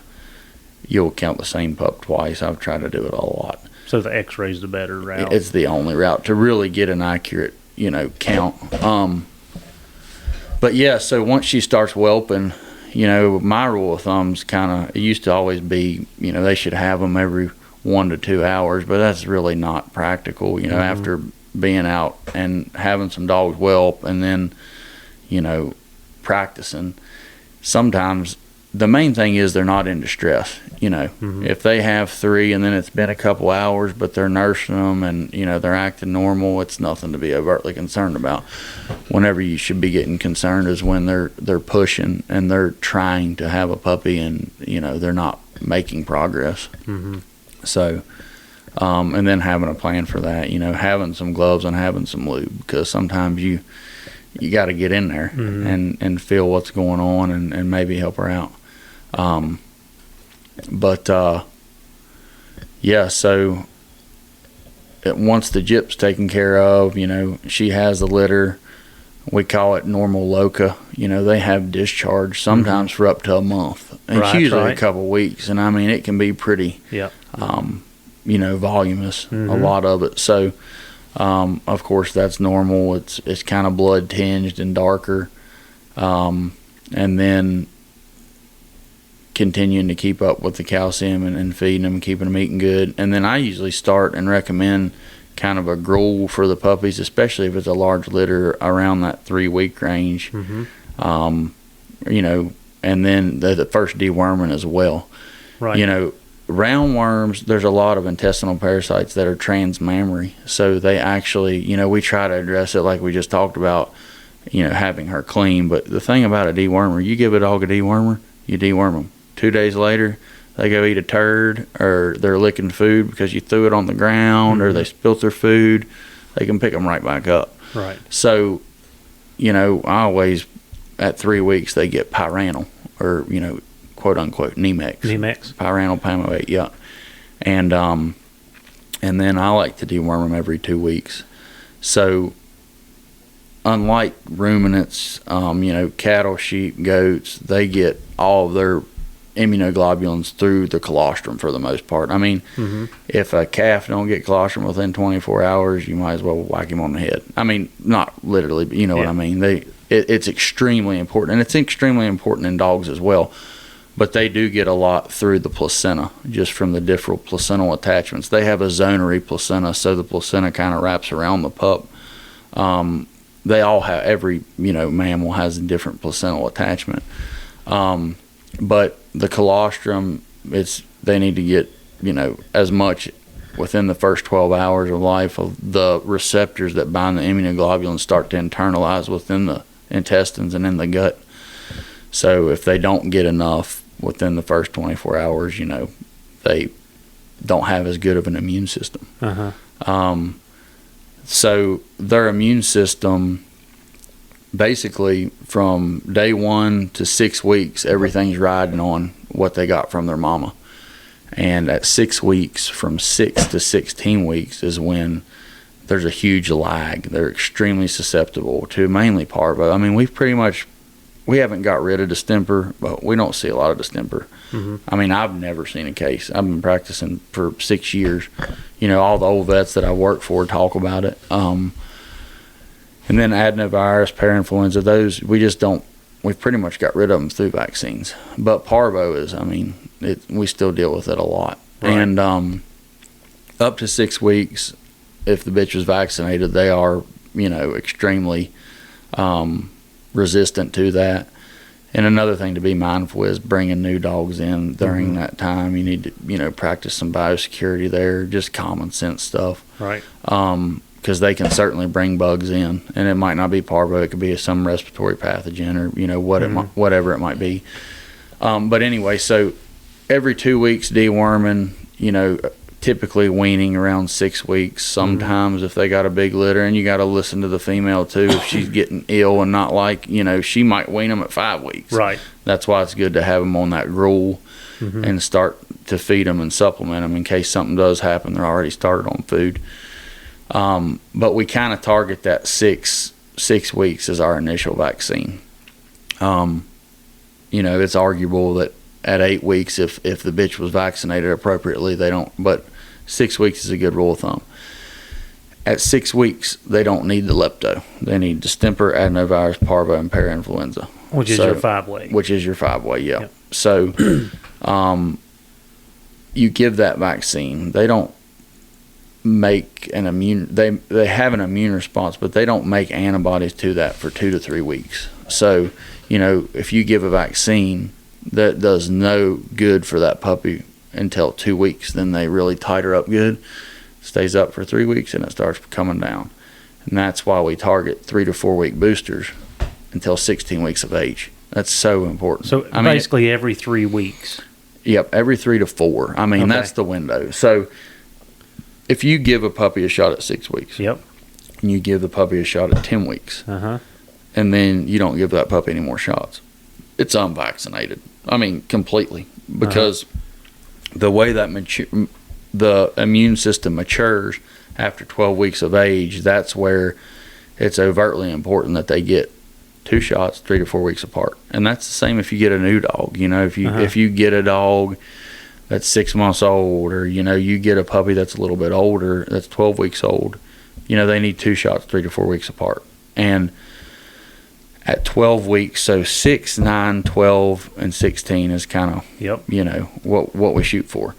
You'll count the same pup twice. I've tried to do it a lot. So the x-ray's the better route. It's the only route to really get an accurate, you know, count. But yeah, so once she starts whelping, you know, my rule of thumb's it used to always be, you know, they should have them every 1 to 2 hours, but that's really not practical, you know, after being out and having some dogs whelp and then, you know, practicing. Sometimes the main thing is they're not in distress, you know. If they have 3 and then it's been a couple hours, but they're nursing them and, you know, they're acting normal, it's nothing to be overtly concerned about. Whenever you should be getting concerned is when they're pushing and they're trying to have a puppy and, you know, they're not making progress. So, and then having a plan for that, you know, having some gloves and having some lube, because sometimes you got to get in there and feel what's going on and maybe help her out. Yeah, so once the gyp's taken care of, you know, she has the litter. We call it normal loca. You know, they have discharge sometimes for up to a month. And it's usually a couple weeks. And I mean, it can be pretty, you know, voluminous, a lot of it. So, of course, that's normal. It's kind of blood tinged and darker. And then continuing to keep up with the calcium and feeding them, keeping them eating good. And then I usually start and recommend kind of a gruel for the puppies, especially if it's a large litter around that 3-week range. You know, and then the first deworming as well. You know, roundworms, there's a lot of intestinal parasites that are transmammary. So they actually, you know, we try to address it like we just talked about, you know, having her clean. But the thing about a dewormer, you give a dog a dewormer, you deworm them. 2 days later, they go eat a turd, or they're licking food because you threw it on the ground, or they spilt their food. They can pick them right back up. So, you know, I always, at 3 weeks, they get pyranal, or, you know, quote unquote, Nemex. Pyranal pamoate, yeah. And then I like to deworm them every 2 weeks. So, unlike ruminants, you know, cattle, sheep, goats, they get all of their immunoglobulins through the colostrum for the most part. I mean, if a calf don't get colostrum within 24 hours, you might as well whack him on the head. I mean, not literally, but you know what I mean. It's extremely important, and it's extremely important in dogs as well. But they do get a lot through the placenta, just from the different placental attachments. They have a zonary placenta, so the placenta kind of wraps around the pup. They all have, every, you know, mammal has a different placental attachment. But the colostrum, they need to get, you know, as much within the first 12 hours of life of the receptors that bind the immunoglobulins start to internalize within the intestines and in the gut. So if they don't get enough within the first 24 hours, you know, they don't have as good of an immune system. So their immune system, basically from day 1 to 6 weeks, everything's riding on what they got from their mama. And at 6 weeks, from 6 to 16 weeks is when there's a huge lag. They're extremely susceptible to mainly parvo. I mean, we haven't got rid of distemper, but we don't see a lot of distemper. I mean, I've never seen a case. I've been practicing for 6 years. You know, all the old vets that I work for talk about it. And then adenovirus, parainfluenza, those we've pretty much got rid of them through vaccines. But parvo is, we still deal with it a lot. Right. And up to 6 weeks, if the bitch was vaccinated, they are, extremely resistant to that. And another thing to be mindful is bringing new dogs in during that time. You need to, practice some biosecurity there, just common sense stuff. Right. Because they can certainly bring bugs in, and it might not be parvo. It could be some respiratory pathogen or, whatever it might be. But anyway, so every 2 weeks deworming, typically weaning around 6 weeks. Sometimes if they got a big litter, and you got to listen to the female too, if she's getting ill and not she might wean them at 5 weeks. Right. That's why it's good to have them on that gruel and start to feed them and supplement them in case something does happen. They're already started on food. But we kind of target that six weeks as our initial vaccine. It's arguable that at 8 weeks, if the bitch was vaccinated appropriately, they don't, but 6 weeks is a good rule of thumb. At 6 weeks, they don't need the lepto. They need distemper, adenovirus, parvo, and parainfluenza. Which is your 5-way. Which is your 5-way, yeah. Yep. So, you give that vaccine. They don't make they have an immune response, but they don't make antibodies to that for 2 to 3 weeks. So, if you give a vaccine that does no good for that puppy until 2 weeks, then they really tight her up good, stays up for 3 weeks, and it starts coming down. And that's why we target 3 to 4 week boosters until 16 weeks of age. That's so important. So basically every 3 weeks. Yep, every 3 to 4. Okay. That's the window. So if you give a puppy a shot at 6 weeks, yep, and you give the puppy a shot at 10 weeks, and then you don't give that puppy any more shots, it's unvaccinated. Completely, because the way that the immune system matures after 12 weeks of age, that's where it's overtly important that they get 2 shots 3 to 4 weeks apart. And that's the same if you get a new dog. If you get a dog that's 6 months old, or you get a puppy that's a little bit older, that's 12 weeks old, they need 2 shots 3 to 4 weeks apart. And at 12 weeks, so 6, 9, 12, and 16 is kind of, what we shoot for.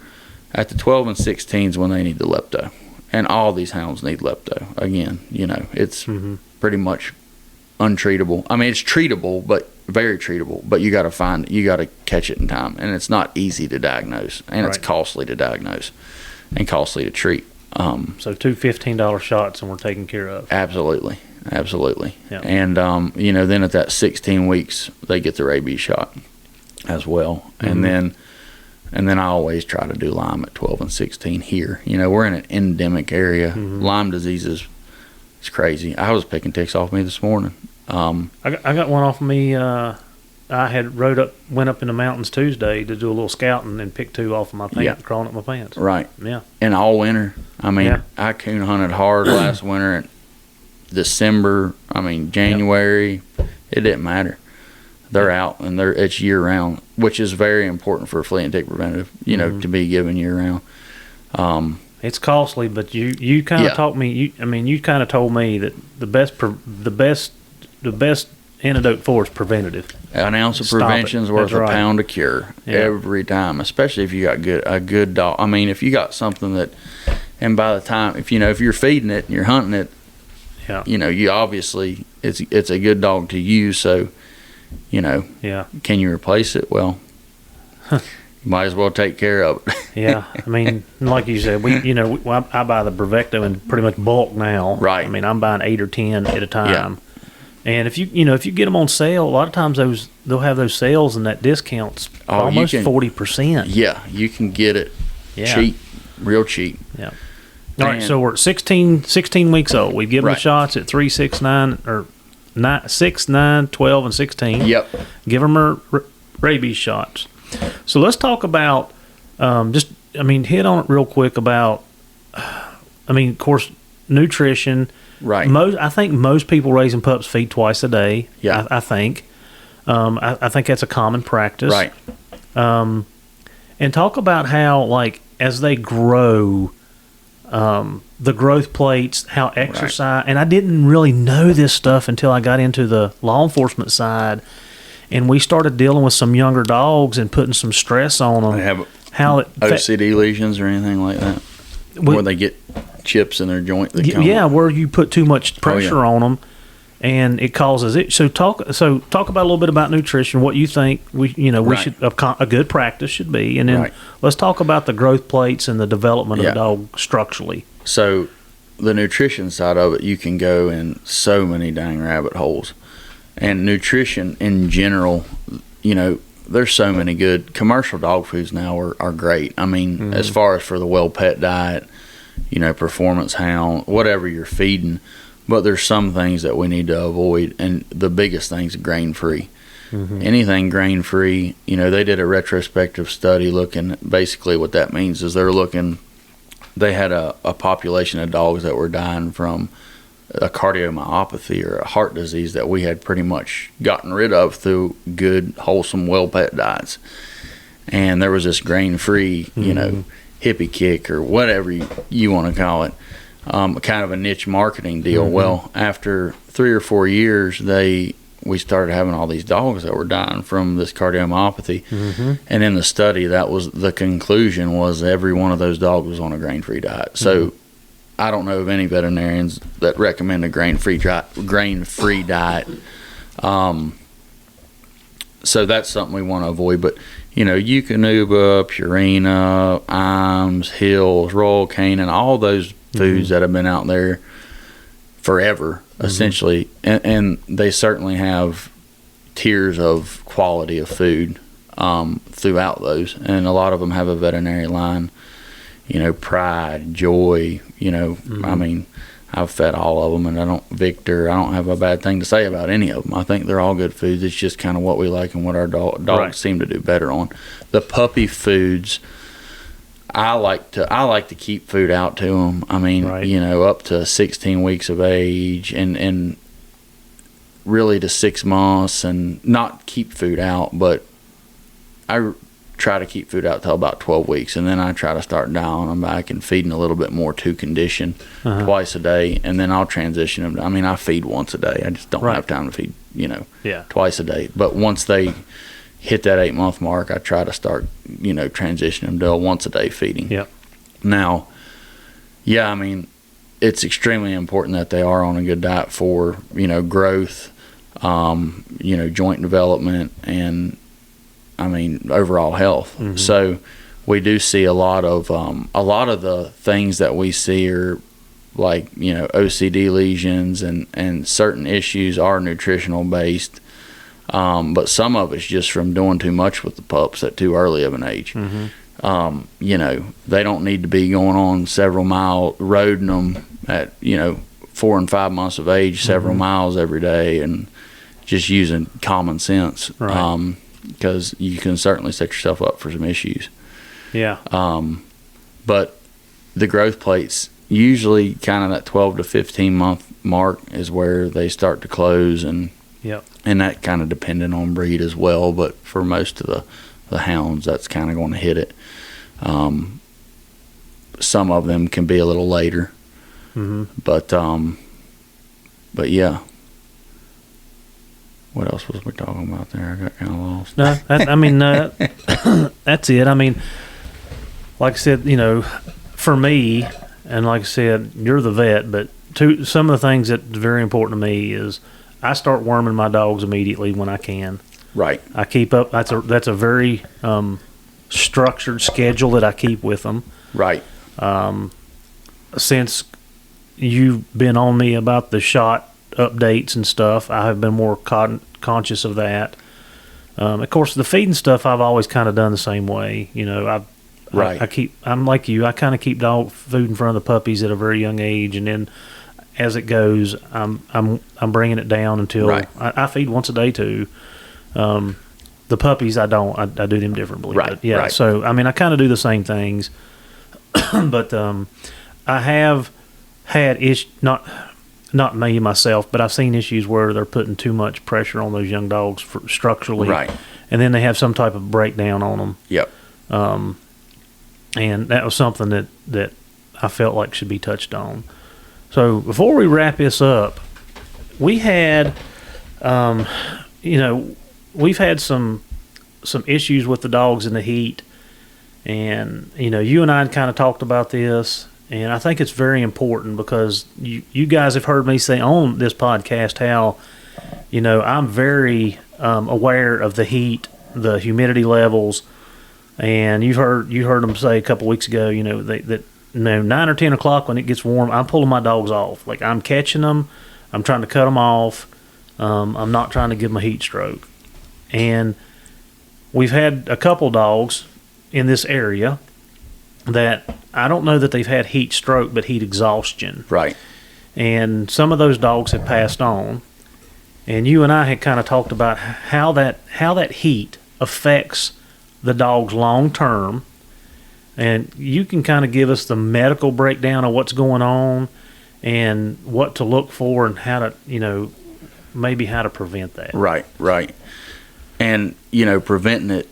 At the 12 and 16 is when they need the lepto. And all these hounds need lepto. Again, it's pretty much untreatable. It's treatable, but very treatable. But you got to catch it in time. And it's not easy to diagnose. And it's costly to diagnose and costly to treat. So 2 $15 shots and we're taken care of. Absolutely. Yep. And then at that 16 weeks they get the rabies shot as well. And then I always try to do Lyme at 12 and 16 here. We're in an endemic area. Lyme disease is crazy. I was picking ticks off me this morning. I got one off of me. I had went up in the mountains Tuesday to do a little scouting and picked 2 off of my pants, crawling up my pants. Right. Yeah. And all winter. I coon hunted hard last winter, and December, January, it didn't matter. They're out, and it's year round, which is very important for a flea and tick preventative, to be given year round. It's costly, but you kind of taught me. You kind of told me that the best antidote for is preventative. An ounce of prevention is worth a pound of cure every time, especially if you got a good dog. If you got something that, and by the time if you're feeding it and you're hunting it, you obviously it's a good dog to use. So, can you replace it? Well, you might as well take care of it. Yeah, like you said, I buy the Bravecto in pretty much bulk now. Right. I'm buying 8 or 10 at a time. Yeah. And if you get them on sale, a lot of times they'll have those sales and that discount's almost 40%. Yeah, you can get it cheap, real cheap. Yeah. All right, so we're 16 weeks old. We've given the shots at 3, 6, 9, or 6, 9, 12, and 16. Yep. Give them rabies shots. So let's talk about hit on it real quick about, of course, nutrition. Right. I think most people raising pups feed twice a day. Yeah. I think. I think that's a common practice. Right. And talk about how, as they grow, the growth plates, how exercise, and I didn't really know this stuff until I got into the law enforcement side, and we started dealing with some younger dogs and putting some stress on them. They have how it OCD lesions or anything like that, where they get chips in their joint. That where you put too much pressure on them, and it causes it. So talk about a little bit about nutrition. What you think we should a good practice should be, and then let's talk about the growth plates and the development of the dog structurally. So the nutrition side of it, you can go in so many dang rabbit holes, and nutrition in general, there's so many good commercial dog foods now are great. I mean, as far as for the well pet diet, performance hound, whatever you're feeding, but there's some things that we need to avoid, and the biggest thing's grain-free. Anything grain-free, they did a retrospective study looking, basically what that means is they had a population of dogs that were dying from a cardiomyopathy or a heart disease that we had pretty much gotten rid of through good, wholesome, well-pet diets. And there was this grain-free, hippie kick or whatever you want to call it, kind of a niche marketing deal. Well, after 3 or 4 years, we started having all these dogs that were dying from this cardiomyopathy. And in the study, that was the conclusion, was every one of those dogs was on a grain-free diet. So I don't know of any veterinarians that recommend a grain-free diet. So that's something we want to avoid. But, Eukanuba, Purina, Iams, Hills, Royal Canin, all those foods that have been out there forever, essentially. And they certainly have tiers of quality of food throughout those. And a lot of them have a veterinary line. Pride, Joy, I mean, I've fed all of them, and I don't have a bad thing to say about any of them. I think they're all good foods. It's just kind of what we like and what our dogs seem to do better on. The puppy foods, I like to keep food out to them. I mean, up to 16 weeks of age and really to 6 months, and not keep food out, but I try to keep food out till about 12 weeks, and then I try to start dialing them back and feeding a little bit more to condition twice a day, and then I'll transition them. I mean, I feed once a day. I just don't have time to feed, twice a day. But once they hit that 8-month mark, I try to start, transitioning them to a once a day feeding. Yep. Now, I mean, it's extremely important that they are on a good diet for, growth, joint development, and overall health. So we do see a lot of the things that we see are like, OCD lesions and certain issues are nutritional based. But some of it's just from doing too much with the pups at too early of an age. They don't need to be going on several mile roading them at, 4 and 5 months of age, several miles every day, and just using common sense. Because you can certainly set yourself up for some issues. But the growth plates, usually kind of that 12 to 15 month mark is where they start to close, and that kind of depending on breed as well. But for most of the hounds, that's kind of going to hit it. Some of them can be a little later, but yeah. What else was we talking about there? I got kind of lost. No, that's it. I mean, like I said, for me, and like I said, you're the vet, but some of the things that's very important to me is I start worming my dogs immediately when I can. Right. I keep up. That's a very structured schedule that I keep with them. Right. Since you've been on me about the shot updates and stuff, I have been more conscious of that. Of course, the feeding stuff I've always kind of done the same way. I'm like you. I kind of keep dog food in front of the puppies at a very young age, and then as it goes, I'm bringing it down until I feed once a day too. The puppies, I don't. I do them differently. Right. But so I mean, I kind of do the same things, but I have had not me myself, but I've seen issues where they're putting too much pressure on those young dogs structurally, and then they have some type of breakdown on them. Yep. And that was something that I felt like should be touched on. So before we wrap this up, we had, we've had some issues with the dogs in the heat, and you and I had kind of talked about this, and I think it's very important because you guys have heard me say on this podcast how I'm very aware of the heat, the humidity levels, and you heard them say a couple weeks ago, that 9 or 10 o'clock when it gets warm, I'm pulling my dogs off. Like, I'm catching them, I'm trying to cut them off. I'm not trying to give them a heat stroke. And we've had a couple dogs in this area that I don't know that they've had heat stroke, but heat exhaustion. Right. And some of those dogs have passed on. And you and I had kind of talked about how that heat affects the dogs long term. And you can kind of give us the medical breakdown of what's going on and what to look for and how to, maybe how to prevent that. Right. And, preventing it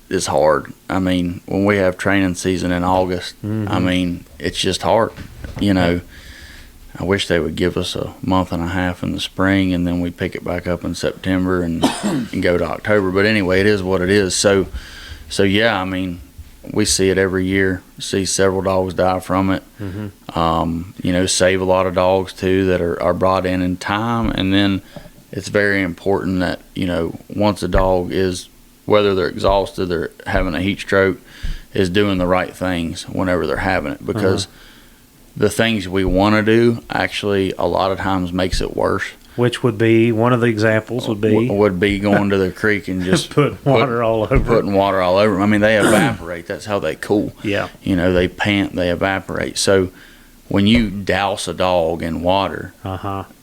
is hard. I mean, when we have training season in August, it's just hard. I wish they would give us a month and a half in the spring, and then we pick it back up in September and go to October. But anyway, it is what it is. So yeah, I mean, we see it every year. See several dogs die from it. Save a lot of dogs too that are brought in time. And then it's very important that once a dog is, whether they're exhausted or having a heat stroke, is doing the right things whenever they're having it, because the things we want to do actually a lot of times makes it worse. Which would be, one of the examples would be going to the creek and just putting water all over them. I mean, they evaporate. That's how they cool. Yeah. They pant, they evaporate. So when you douse a dog in water,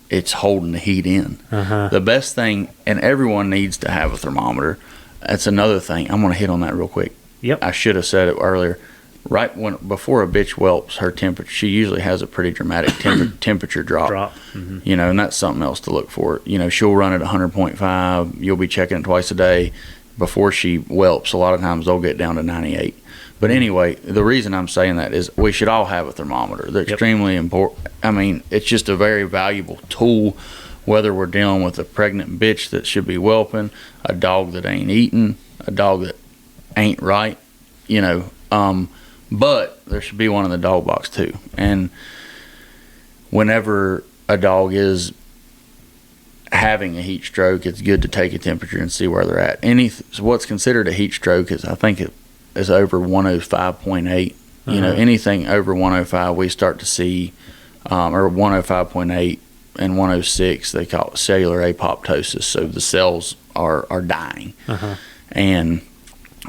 it's holding the heat in. The best thing, and everyone needs to have a thermometer. That's another thing. I'm going to hit on that real quick. Yep. I should have said it earlier. Right before a bitch whelps, her temperature, she usually has a pretty dramatic temperature drop. And that's something else to look for. She'll run at 100.5. You'll be checking it twice a day. Before she whelps, a lot of times they'll get down to 98. But anyway, the reason I'm saying that is we should all have a thermometer. They're extremely important. I mean, it's just a very valuable tool, whether we're dealing with a pregnant bitch that should be whelping, a dog that ain't eating, a dog that ain't right, but there should be one in the dog box too. And whenever a dog is having a heat stroke, it's good to take a temperature and see where they're at. What's considered a heat stroke is, I think it is over 105.8. Anything over 105 we start to see, or 105.8 and 106, they call it cellular apoptosis. So the cells are dying. And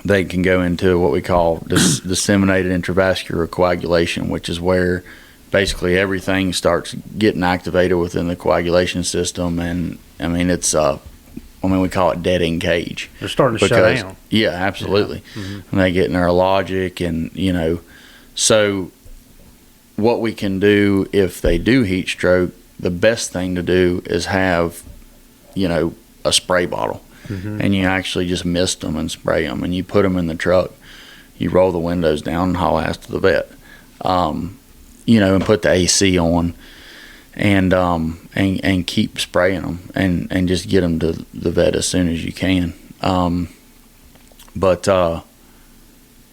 they can go into what we call disseminated intravascular coagulation, which is where basically everything starts getting activated within the coagulation system. And I mean, we call it dead in cage. They're starting to shut down. Yeah, absolutely. And they get neurologic, and so what we can do if they do heat stroke, the best thing to do is have a spray bottle. And you actually just mist them and spray them, and you put them in the truck. You roll the windows down and haul ass to the vet, and put the AC on, and keep spraying them, and just get them to the vet as soon as you can.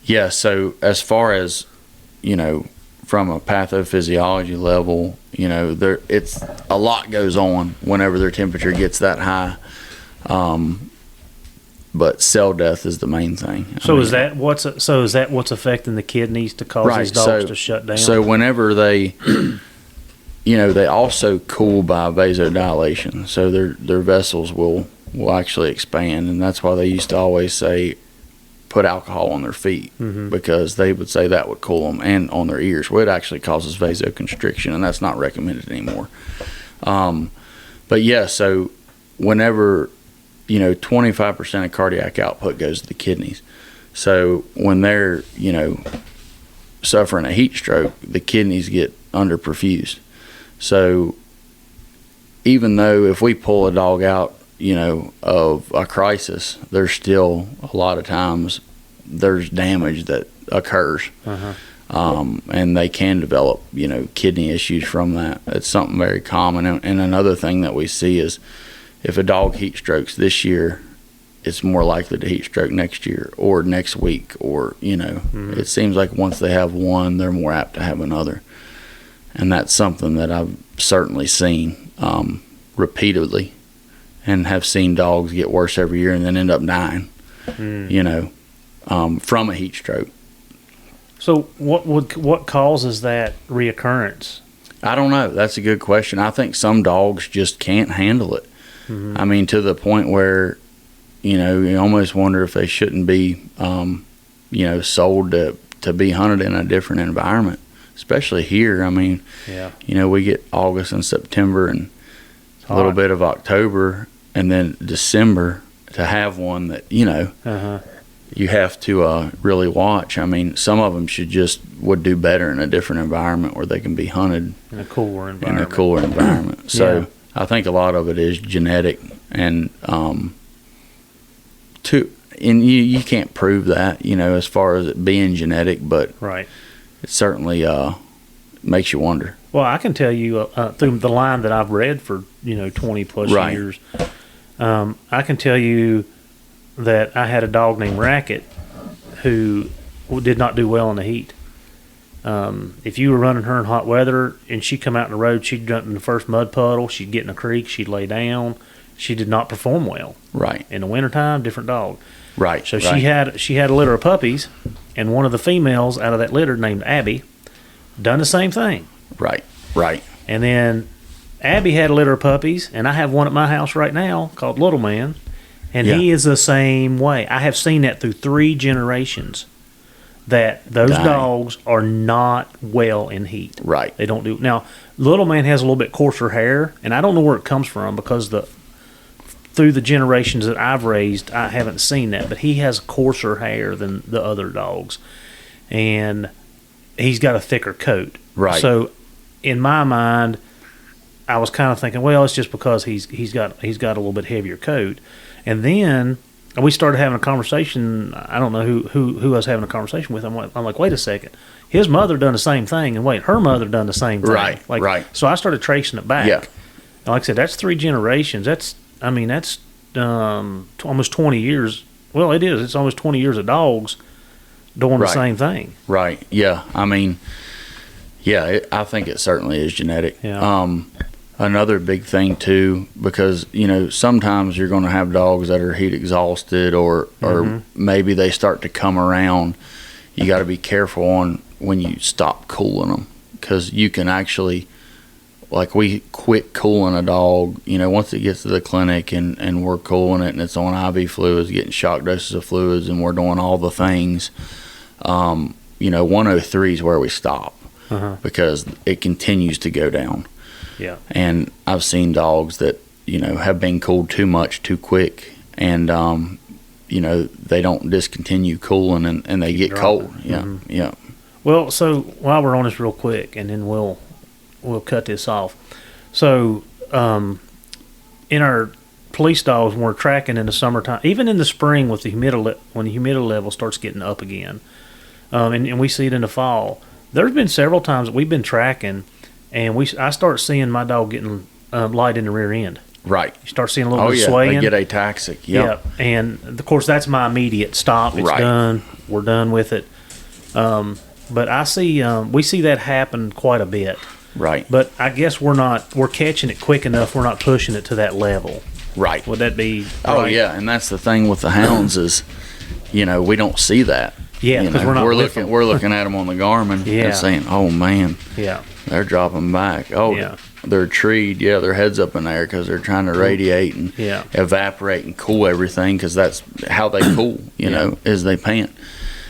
Yeah. So as far as from a pathophysiology level, it's a lot goes on whenever their temperature gets that high. But cell death is the main thing. Is that what's affecting the kidneys to cause these dogs to shut down? So whenever they, they also cool by vasodilation. So their vessels will actually expand, and that's why they used to always say put alcohol on their feet, because they would say that would cool them, and on their ears. Well, it actually causes vasoconstriction, and that's not recommended anymore. But yeah, so whenever 25% of cardiac output goes to the kidneys. So when they're, suffering a heat stroke, the kidneys get underperfused. So even though if we pull a dog out, of a crisis, there's still a lot of times there's damage that occurs. and they can develop, kidney issues from that. It's something very common. And another thing that we see is if a dog heat strokes this year, it's more likely to heat stroke next year or next week, or, it seems like once they have one, they're more apt to have another. And that's something that I've certainly seen repeatedly, and have seen dogs get worse every year and then end up dying, from a heat stroke. So what causes that reoccurrence? I don't know. That's a good question. I think some dogs just can't handle it. Mm-hmm. I mean, to the point where, you almost wonder if they shouldn't be, sold to be hunted in a different environment, especially here. I mean, we get August and September and a little bit of October, and then December to have one that, you have to really watch. I mean, some of them would do better in a different environment where they can be hunted in a cooler environment. So I think a lot of it is genetic, and you can't prove that, as far as it being genetic, but right, it certainly makes you wonder. Well, I can tell you through the line that I've read for 20 plus years, I can tell you that I had a dog named Racket who did not do well in the heat. If you were running her in hot weather and she'd come out in the road, she'd jump in the first mud puddle, she'd get in a creek, she'd lay down. She did not perform well. Right. In the wintertime, different dog. Right. So she had a litter of puppies, and one of the females out of that litter, named Abby, done the same thing. Right. And then Abby had a litter of puppies, and I have one at my house right now called Little Man, and he is the same way. I have seen that through 3 generations, that those dogs are not well in heat. Right. They don't do. Now, Little Man has a little bit coarser hair, and I don't know where it comes from, because through the generations that I've raised, I haven't seen that, but he has coarser hair than the other dogs, and he's got a thicker coat. Right. So, in my mind, I was kind of thinking, well, it's just because he's got a little bit heavier coat. And then we started having a conversation. I don't know who I was having a conversation with. I'm like, wait a second. His mother done the same thing, and wait, her mother done the same thing. Right. So I started tracing it back. Yeah. And like I said, that's 3 generations. That's almost 20 years. Well, it is. It's almost 20 years of dogs doing the same thing. Right. Yeah. I mean, I think it certainly is genetic. Yeah. Another big thing too, because sometimes you're going to have dogs that are heat exhausted, or maybe they start to come around. You got to be careful on when you stop cooling them, because you can actually, like, we quit cooling a dog, once it gets to the clinic and we're cooling it and it's on IV fluids, getting shock doses of fluids, and we're doing all the things. 103 is where we stop, because it continues to go down. Yeah. And I've seen dogs that, have been cooled too much too quick, and, they don't discontinue cooling, and they get cold. Yeah. Yeah. Well, so while we're on this real quick, and then we'll cut this off. So, in our police dogs, when we're tracking in the summertime, even in the spring with the humidity, when the humidity level starts getting up again, and we see it in the fall, there's been several times that we've been tracking, and I start seeing my dog getting light in the rear end. Right. You start seeing a little bit of swaying. They get ataxic. Yep. Yeah. And of course, that's my immediate stop. It's done. We're done with it. But I see we see that happen quite a bit. Right. But I guess we're catching it quick enough. We're not pushing it to that level. Right. Would that be? Oh yeah, and that's the thing with the hounds is, we don't see that. Yeah, because we're looking at them on the Garmin and saying, "Oh man, they're dropping back. Oh, they're treed. Yeah, their heads up in the air because they're trying to radiate and evaporate and cool everything, because that's how they cool. Is they pant.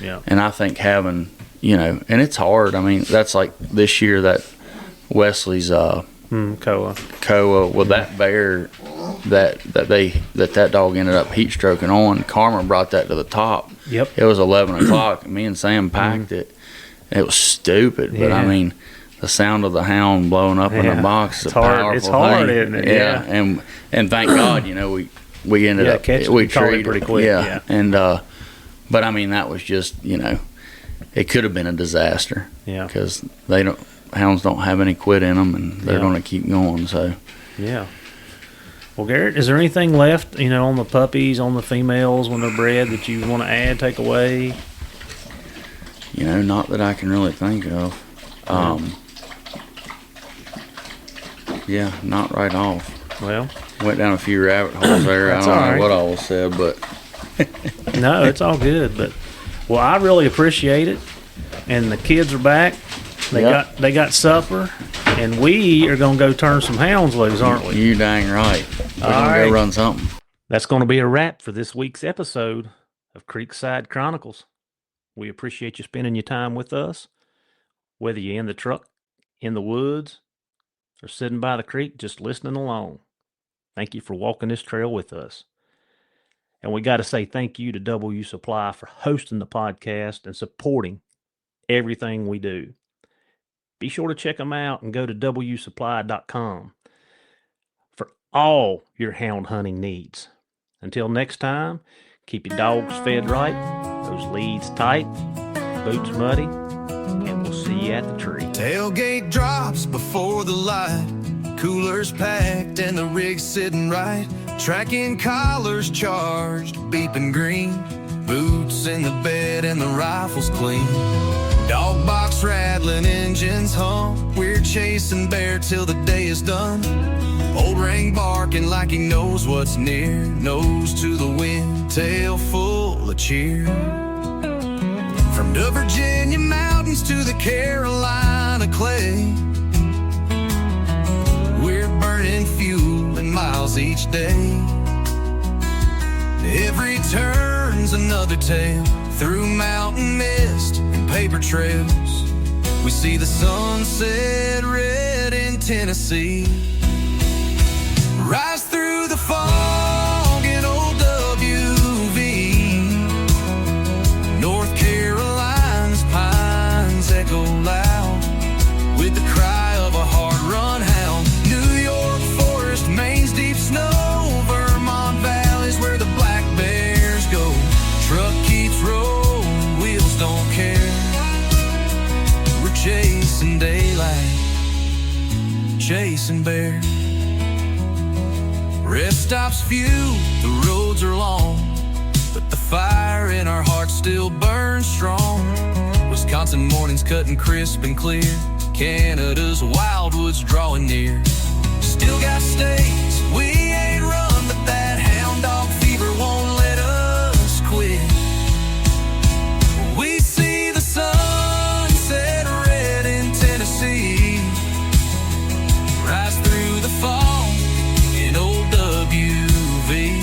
Yeah. And I think having, and it's hard. I mean, that's like this year that Wesley's Koa. Well, that bear that dog ended up heat stroking on, Karma brought that to the top. Yep. It was 11 o'clock. Me and Sam packed it. It was stupid, but I mean, the sound of the hound blowing up in the box is a powerful It's hard, thing. isn't it? Yeah. And thank God, we ended up we treated pretty quick. Yeah. And but I mean, that was just it could have been a disaster. Yeah. Because hounds don't have any quit in them, and they're going to keep going. So. Yeah. Well, Garrett, is there anything left, on the puppies, on the females when they're bred that you want to add, take away? Not that I can really think of. Yeah, not right off. Well, went down a few rabbit holes there. I don't know what all was said, but no, it's all good. But I really appreciate it. And the kids are back. They got supper, and we are gonna go turn some hounds loose, aren't we? You dang right. We're gonna go run something. That's gonna be a wrap for this week's episode of Creekside Chronicles. We appreciate you spending your time with us, whether you're in the truck, in the woods, or sitting by the creek just listening along. Thank you for walking this trail with us. And we got to say thank you to W Supply for hosting the podcast and supporting everything we do. Be sure to check them out and go to wsupply.com for all your hound hunting needs. Until next time, keep your dogs fed right, those leads tight, boots muddy, and we'll see you at the tree. Tailgate drops before the light, coolers packed and the rig sitting right, tracking collars charged, beeping green, boots in the bed and the rifle's clean. Dog box rattling, engines hum, we're chasing bear till the day is done. Old ring barking like he knows what's near, nose to the wind, tail full of cheer. From the Virginia mountains to the Carolina clay, we're burning fuel and miles each day. Every turn's another tale, through mountain mist and paper trails. We see the sunset red in Tennessee, rise through the fog in old WV. North Carolina's pines echo loud with the cry of a hard-run hound. New York forest, Maine's deep snow, Vermont valleys where the black bears go. Truck keeps rolling, wheels don't care. We're chasing daylight, chasing bear. Rest stops few, the roads are long, but the fire in our hearts still burns strong. Wisconsin mornings cutting crisp and clear, Canada's wildwoods drawing near. Still got states we ain't run, but that hound dog fever won't let us quit. We see the sunset red in Tennessee, rise through the fall in old WV.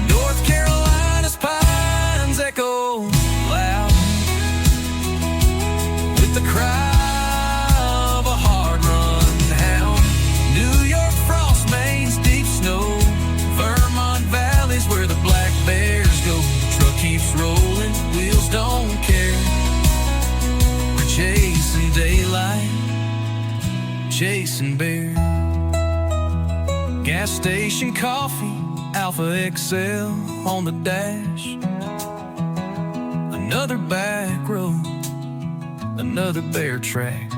North Carolina's pines echo loud with the cry of a hard-run hound. New York frost, Maine's deep snow, Vermont valleys where the black bears go. Truck keeps rolling, wheels don't care. We're chasing daylight, chasing bear. Gas station coffee, Alpha XL on the dash. Another back road, another bear track.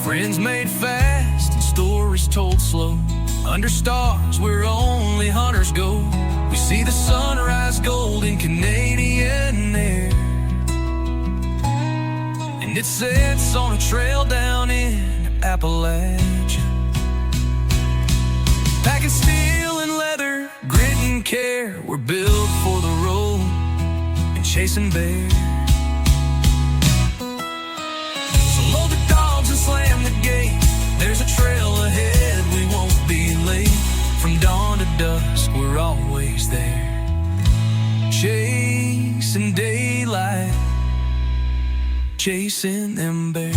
Friends made fast and stories told slow. Under stars where only hunters go. We see the sunrise gold in Canadian air, and it sets on a trail down in Appalachia. Packing steel and leather, grit and care. We're built for the road and chasing bear. So load the dogs and slam the gate. There's a trail ahead, we won't be late. From dawn to dusk, we're always there. Chasing daylight, chasing them bears.